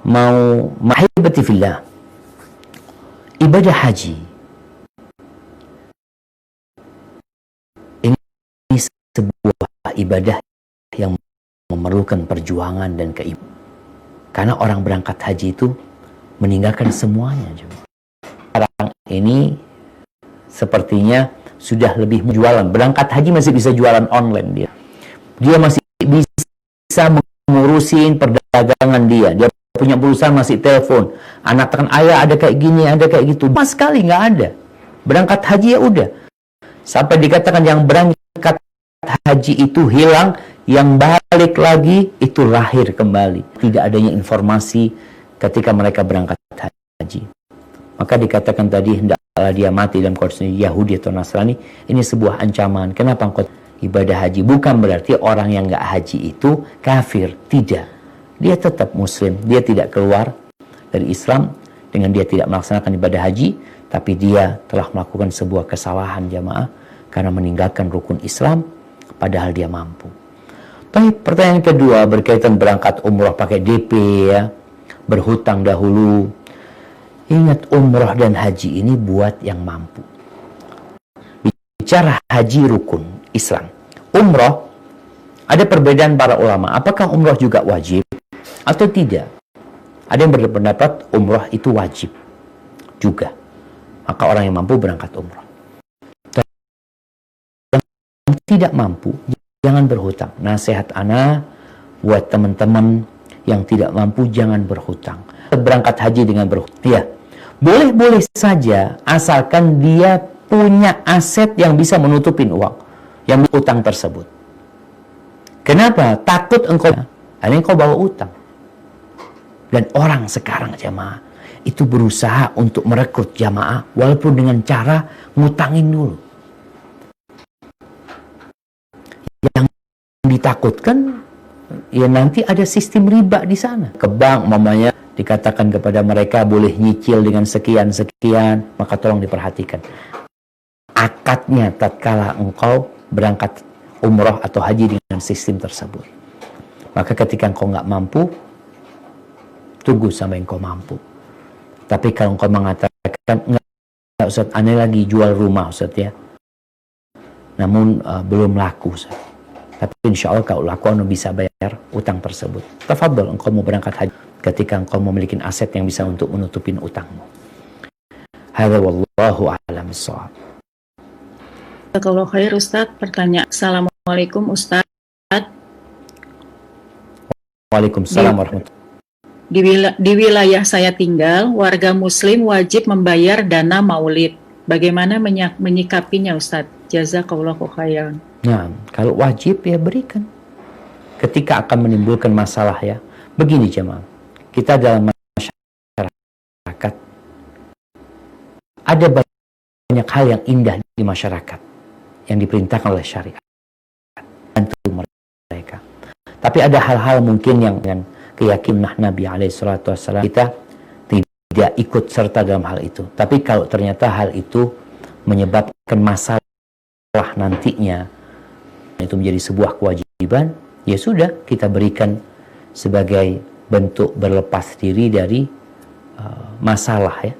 mau mahibati fillah. Ibadah haji ini sebuah ibadah yang memerlukan perjuangan dan keimanan. Karena orang berangkat haji itu meninggalkan semuanya. Sekarang ini sepertinya sudah lebih jualan. Berangkat haji masih bisa jualan online dia. Dia masih bisa mengurusin perdagangan dia. Dia punya perusahaan, masih telepon. Anak tekan ayah ada kayak gini, ada kayak gitu. Mas sekali nggak ada. Berangkat haji ya udah. Sampai dikatakan yang berangkat haji itu hilang, yang balik lagi itu lahir kembali. Tidak adanya informasi ketika mereka berangkat haji. Maka dikatakan tadi hendaklah dia mati dalam kondisi Yahudi atau Nasrani. Ini sebuah ancaman. Kenapa engkau ibadah haji? Bukan berarti orang yang nggak haji itu kafir. Tidak. Dia tetap muslim. Dia tidak keluar dari Islam dengan dia tidak melaksanakan ibadah haji. Tapi dia telah melakukan sebuah kesalahan jamaah karena meninggalkan rukun Islam padahal dia mampu. Baik, pertanyaan kedua berkaitan berangkat umroh pakai DP ya, berhutang dahulu. Ingat, umroh dan haji ini buat yang mampu. Bicara haji rukun Islam. Umroh, ada perbedaan para ulama. Apakah umroh juga wajib atau tidak? Ada yang berpendapat umroh itu wajib juga. Maka orang yang mampu berangkat umroh. Yang tidak mampu, jangan berhutang. Nasihat ana buat teman-teman yang tidak mampu, jangan berhutang. Berangkat haji dengan berhutang. Ya, boleh-boleh saja asalkan dia punya aset yang bisa menutupin uang yang utang tersebut. Kenapa? Takut engkau bawa utang. Dan orang sekarang jamaah itu berusaha untuk merekrut jamaah walaupun dengan cara ngutangin dulu. Yang ditakutkan ya nanti ada sistem riba di sana. Ke bank mamanya dikatakan kepada mereka boleh nyicil dengan sekian-sekian, maka tolong diperhatikan. Akadnya tatkala engkau berangkat umroh atau haji dengan sistem tersebut. Maka ketika engkau nggak mampu, tunggu sampai engkau mampu. Tapi kalau engkau mengatakan, enggak Ustaz, aneh lagi jual rumah Ustaz ya. Namun belum laku Ustaz. Tapi insya Allah kalau aku bisa bayar utang tersebut. Tafadhol, engkau mau berangkat haji ketika engkau memiliki aset yang bisa untuk menutupin utangmu. Hadza wallahu a'lam bissawab.
Kalau khair Ustaz, pertanyaan. Assalamualaikum Ustaz.
Waalaikumsalam warahmatullahi.
Di wilayah saya tinggal, warga muslim wajib membayar dana maulid. Bagaimana menyikapinya Ustaz? Jazakallahu khairan.
Nah, kalau wajib ya berikan. Ketika akan menimbulkan masalah ya. Begini jemaah, kita dalam masyarakat ada banyak hal yang indah di masyarakat yang diperintahkan oleh syariat. Bantu mereka. Tapi ada hal-hal mungkin yang dengan keyakinan Nabi SAW kita tidak ikut serta dalam hal itu. Tapi kalau ternyata hal itu menyebabkan masalah nantinya, itu menjadi sebuah kewajiban, ya sudah kita berikan sebagai bentuk berlepas diri dari masalah ya,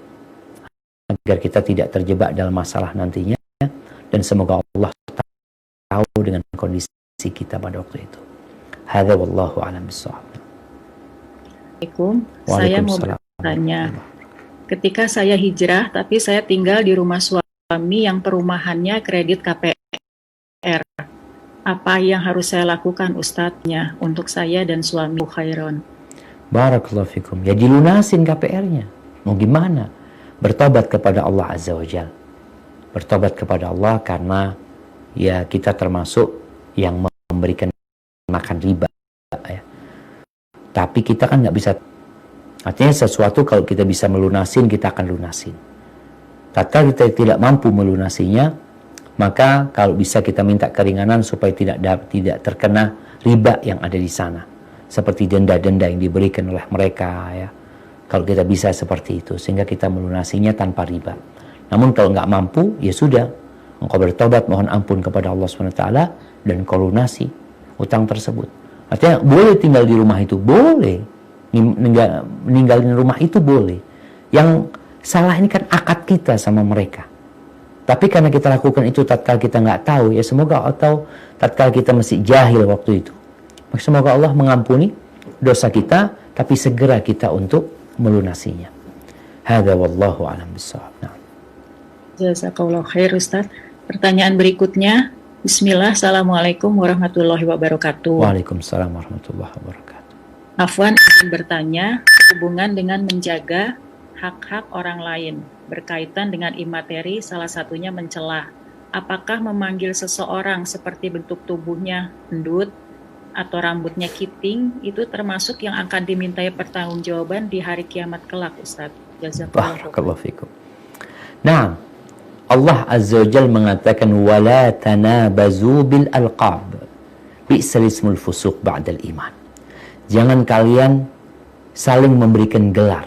agar kita tidak terjebak dalam masalah nantinya, dan semoga Allah tahu dengan kondisi kita pada waktu itu. Hadza wallahu a'lam bissawab.
Saya mau bertanya, ketika saya hijrah tapi saya tinggal di rumah suami yang perumahannya kredit KPR, apa yang harus saya lakukan Ustadznya untuk saya dan suami khairon?
Barakallahu fikum. Ya dilunasin KPR-nya. Mau gimana? Bertobat kepada Allah Azza wa Jalla. Bertobat kepada Allah karena ya kita termasuk yang memberikan makan riba ya. Tapi kita kan nggak bisa. Artinya sesuatu kalau kita bisa melunasin, kita akan lunasin. Tatkala kita tidak mampu melunasinya, maka kalau bisa kita minta keringanan supaya tidak terkena riba yang ada di sana. Seperti denda-denda yang diberikan oleh mereka ya. Kalau kita bisa seperti itu, sehingga kita melunasinya tanpa riba. Namun kalau nggak mampu, ya sudah. Engkau bertobat, mohon ampun kepada Allah SWT, dan engkau lunasi utang tersebut. Artinya boleh tinggal di rumah itu, boleh. Meninggalin rumah itu boleh. Yang salah ini kan akad kita sama mereka. Tapi karena kita lakukan itu tatkala kita nggak tahu, ya semoga atau tatkala kita masih jahil waktu itu, maka semoga Allah mengampuni dosa kita, tapi segera kita untuk melunasinya. Hadza wallahu a'lam bissawab. Nah.
Jazakallahu khair Ustaz. Pertanyaan berikutnya, Bismillah, Assalamualaikum warahmatullahi wabarakatuh.
Waalaikumsalam warahmatullahi wabarakatuh.
Afwan ingin bertanya hubungan dengan menjaga hak-hak orang lain berkaitan dengan imateri, salah satunya mencela. Apakah memanggil seseorang seperti bentuk tubuhnya endut atau rambutnya kiting itu termasuk yang akan dimintai pertanggungjawaban di hari kiamat kelak Ustaz?
Barakallahu fikum. Nah, Allah Azza wa Jalla mengatakan wala tanabazu bil alqab bi'sal ismul fusuq ba'dal iman. Jangan kalian saling memberikan gelar.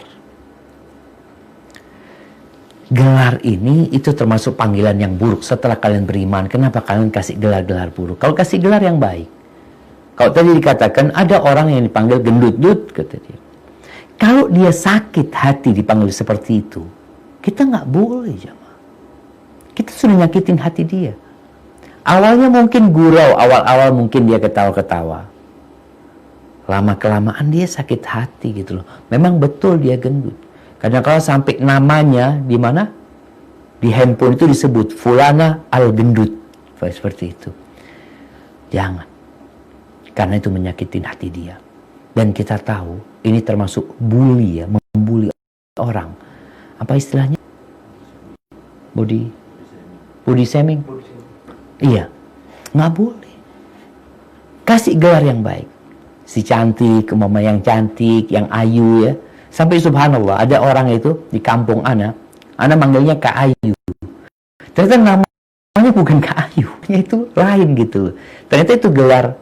Gelar ini itu termasuk panggilan yang buruk setelah kalian beriman. Kenapa kalian kasih gelar-gelar buruk? Kalau kasih gelar yang baik. Kalau tadi dikatakan ada orang yang dipanggil gendut-dut, kata dia. Kalau dia sakit hati dipanggil seperti itu, kita nggak boleh jemaah. Kita sudah nyakitin hati dia. Awalnya mungkin gurau, awal-awal mungkin dia ketawa-ketawa. Lama-kelamaan dia sakit hati gitu loh. Memang betul dia gendut. Kadang-kadang sampai namanya di mana? Di handphone itu disebut Fulana al-gendut. Seperti itu. Jangan. Karena itu menyakitin hati dia. Dan kita tahu ini termasuk bully ya, membuli orang. Apa istilahnya? Body shaming? Iya. Nggak boleh. Kasih gelar yang baik. Si cantik, mama yang cantik, yang ayu ya. Sampai subhanallah ada orang itu di kampung Ana manggilnya Kak Ayu. Ternyata namanya bukan Kak Ayu, itu lain gitu. Ternyata itu gelar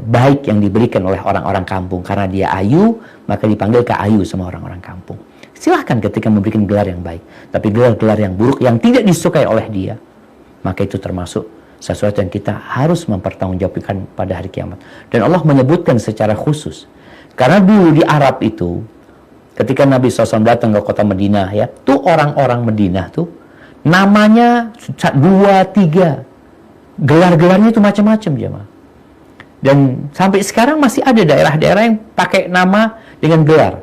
baik yang diberikan oleh orang-orang kampung. Karena dia ayu, maka dipanggil Kak Ayu sama orang-orang kampung. Silahkan ketika memberikan gelar yang baik. Tapi gelar-gelar yang buruk yang tidak disukai oleh dia, maka itu termasuk sesuatu yang kita harus mempertanggungjawabkan pada hari kiamat. Dan Allah menyebutkan secara khusus. Karena dulu di Arab itu, ketika Nabi SAW datang ke kota Madinah, ya, tuh orang-orang Madinah tuh namanya 2, 3. Gelar-gelarnya itu macam-macam jemaah. Dan sampai sekarang masih ada daerah-daerah yang pakai nama dengan gelar.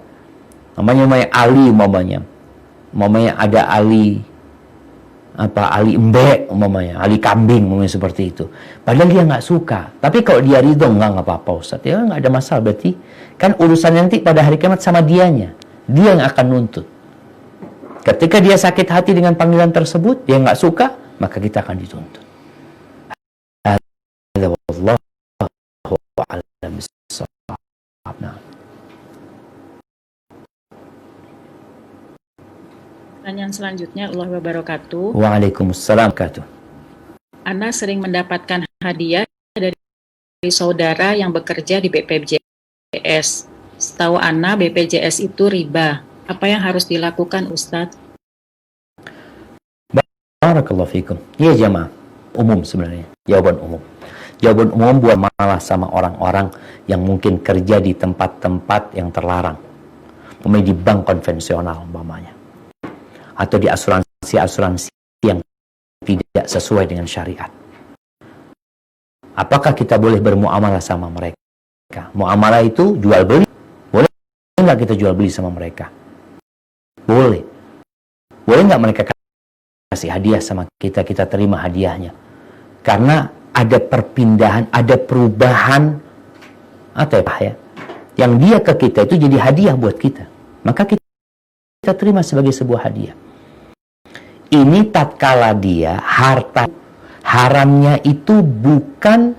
Namanya Ali umpamanya. Umpamanya ada Ali Ali embek umpamanya, Ali kambing umpamanya seperti itu. Padahal dia nggak suka. Tapi kalau dia ridho nggak apa-apa Ustaz. Ya nggak ada masalah, berarti kan urusan nanti pada hari kiamat sama dianya. Dia yang akan nuntut. Ketika dia sakit hati dengan panggilan tersebut, dia nggak suka, maka kita akan dituntut. Wallahu a'lam bissawab.
Pertanyaan selanjutnya, Allah wabarakatuh.
Waalaikumsalam wabarakatuh.
Ana sering mendapatkan hadiah dari saudara yang bekerja di BPJS. Setahu Ana, BPJS itu riba. Apa yang harus dilakukan, Ustadz?
Barakallahu fikum. Ya jamaah, umum sebenarnya. Jawaban umum. Jawaban umum buat malah sama orang-orang yang mungkin kerja di tempat-tempat yang terlarang. Umpamanya di bank konvensional umpamanya. Atau di asuransi-asuransi yang tidak sesuai dengan syariat. Apakah kita boleh bermuamalah sama mereka? Muamalah itu jual beli. Boleh nggak kita jual beli sama mereka? Boleh. Boleh nggak mereka kasih hadiah sama kita, kita terima hadiahnya? Karena ada perpindahan, ada perubahan atau apa ya? Yang dia ke kita itu jadi hadiah buat kita. Maka kita terima sebagai sebuah hadiah. Ini tatkala dia harta haramnya itu bukan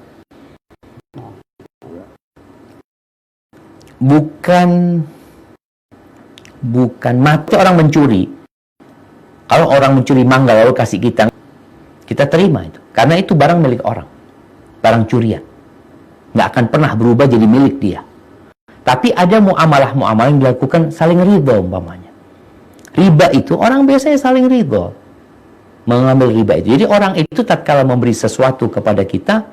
mati orang mencuri. Kalau orang mencuri mangga lalu kasih kita terima itu. Karena itu barang milik orang. Barang curian. Nggak akan pernah berubah jadi milik dia. Tapi ada muamalah-muamalah yang dilakukan saling ridho umpamanya. Riba itu orang biasanya saling ridho mengambil riba itu. Jadi orang itu tatkala memberi sesuatu kepada kita,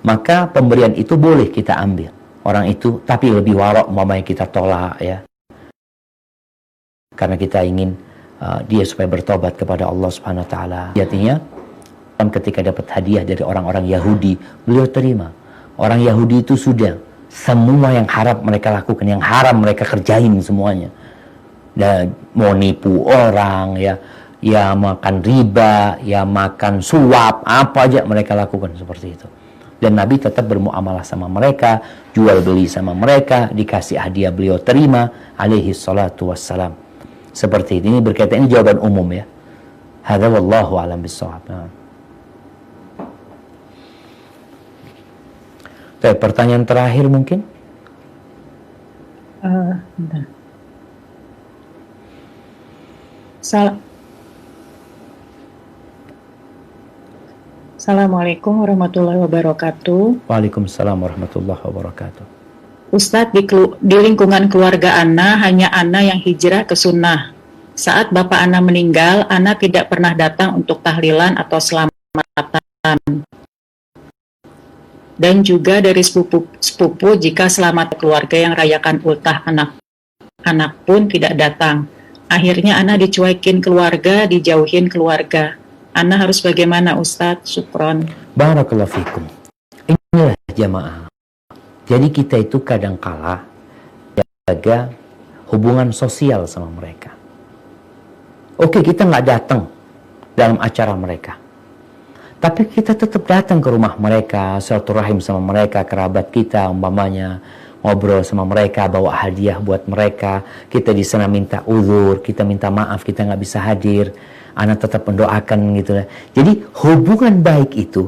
maka pemberian itu boleh kita ambil. Orang itu tapi lebih warok umpamanya kita tolak ya. Karena kita ingin dia supaya bertobat kepada Allah Subhanahu wa taala. Artinya ketika dapat hadiah dari orang-orang Yahudi, beliau terima. Orang Yahudi itu sudah semua yang haram mereka lakukan, yang haram mereka kerjain semuanya. Dan mau nipu orang ya makan riba, ya makan suap, apa aja mereka lakukan seperti itu. Dan Nabi tetap bermuamalah sama mereka, jual beli sama mereka, dikasih hadiah beliau terima, alaihi salatu wassalam. Seperti ini berkaitan, ini jawaban umum ya. Hadza wallahu a'lam bissawab. Pertanyaan terakhir mungkin?
Bentar. Assalamualaikum warahmatullahi wabarakatuh.
Waalaikumsalam warahmatullahi wabarakatuh.
Ustadz, di lingkungan keluarga Ana, hanya Ana yang hijrah ke sunnah. Saat Bapak Ana meninggal, Ana tidak pernah datang untuk tahlilan atau selamatan. Dan juga dari sepupu jika selamat keluarga yang rayakan ultah anak pun tidak datang. Akhirnya Ana dicuekin keluarga, dijauhin keluarga. Ana harus bagaimana Ustadz? Syukron.
Barakallahu fikum. Inilah jamaah. Jadi kita itu kadangkala jaga hubungan sosial sama mereka. Oke, kita nggak datang dalam acara mereka. Tapi kita tetap datang ke rumah mereka, silaturahim sama mereka, kerabat kita umpamanya, ngobrol sama mereka, bawa hadiah buat mereka. Kita di sana minta uzur, kita minta maaf, kita nggak bisa hadir. Anak tetap mendoakan gitu ya. Jadi hubungan baik itu,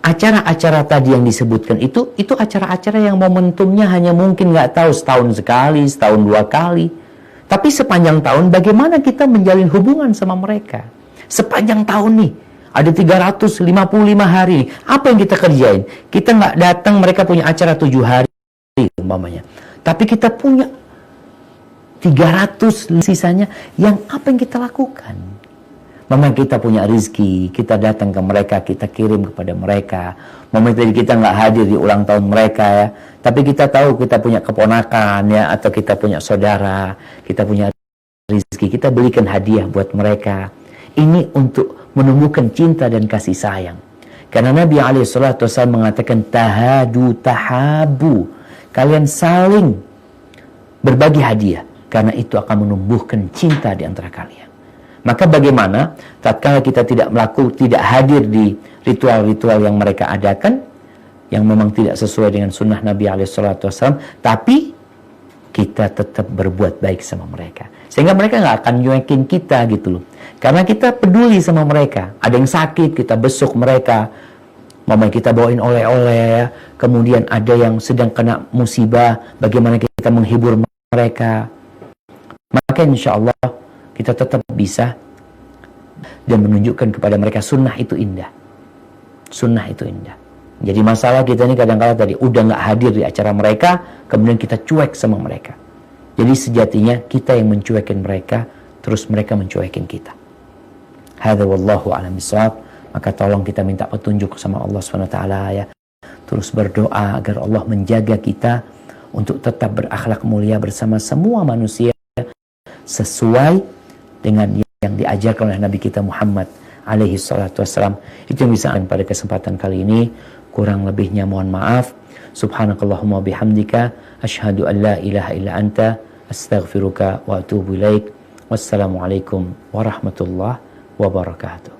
acara-acara tadi yang disebutkan itu acara-acara yang momentumnya hanya mungkin nggak tahu setahun sekali, setahun dua kali. Tapi sepanjang tahun bagaimana kita menjalin hubungan sama mereka? Sepanjang tahun nih, ada 355 hari. Apa yang kita kerjain? Kita nggak datang, mereka punya acara 7 hari umpamanya. Tapi kita punya 300 sisanya, yang apa yang kita lakukan? Memang kita punya rizki, kita datang ke mereka, kita kirim kepada mereka. Momen tadi kita nggak hadir di ulang tahun mereka ya, tapi kita tahu kita punya keponakan ya, atau kita punya saudara, kita punya rizki, kita belikan hadiah buat mereka. Ini untuk menumbuhkan cinta dan kasih sayang. Karena Nabi SAW mengatakan tahadu tahabu, kalian saling berbagi hadiah, karena itu akan menumbuhkan cinta di antara kalian. Maka bagaimana tatkala kita tidak hadir di ritual-ritual yang mereka adakan, yang memang tidak sesuai dengan sunnah Nabi SAW, tapi kita tetap berbuat baik sama mereka, sehingga mereka nggak akan nyuekin kita gitu loh. Karena kita peduli sama mereka. Ada yang sakit, kita besuk mereka, mama kita bawain oleh-oleh. Kemudian ada yang sedang kena musibah, bagaimana kita menghibur mereka. Maka insya Allah kita tetap bisa dan menunjukkan kepada mereka sunnah itu indah. Sunnah itu indah. Jadi masalah kita ini kadang-kadang tadi udah nggak hadir di acara mereka, kemudian kita cuek sama mereka. Jadi sejatinya kita yang mencuekin mereka, terus mereka mencuekin kita. Hadza wallahu a'lam bishawab. Maka tolong kita minta petunjuk sama Allah SWT ya. Terus berdoa agar Allah menjaga kita untuk tetap berakhlak mulia bersama semua manusia sesuai dengan yang diajarkan oleh Nabi kita Muhammad alaihi salatu wassalam. Itu yang bisa pada kesempatan kali ini. Kurang lebihnya mohon maaf. Subhanakallahumma bihamdika asyhadu an la ilaha illa anta astaghfiruka wa atubu ilaik. Wassalamualaikum warahmatullahi wabarakatuh.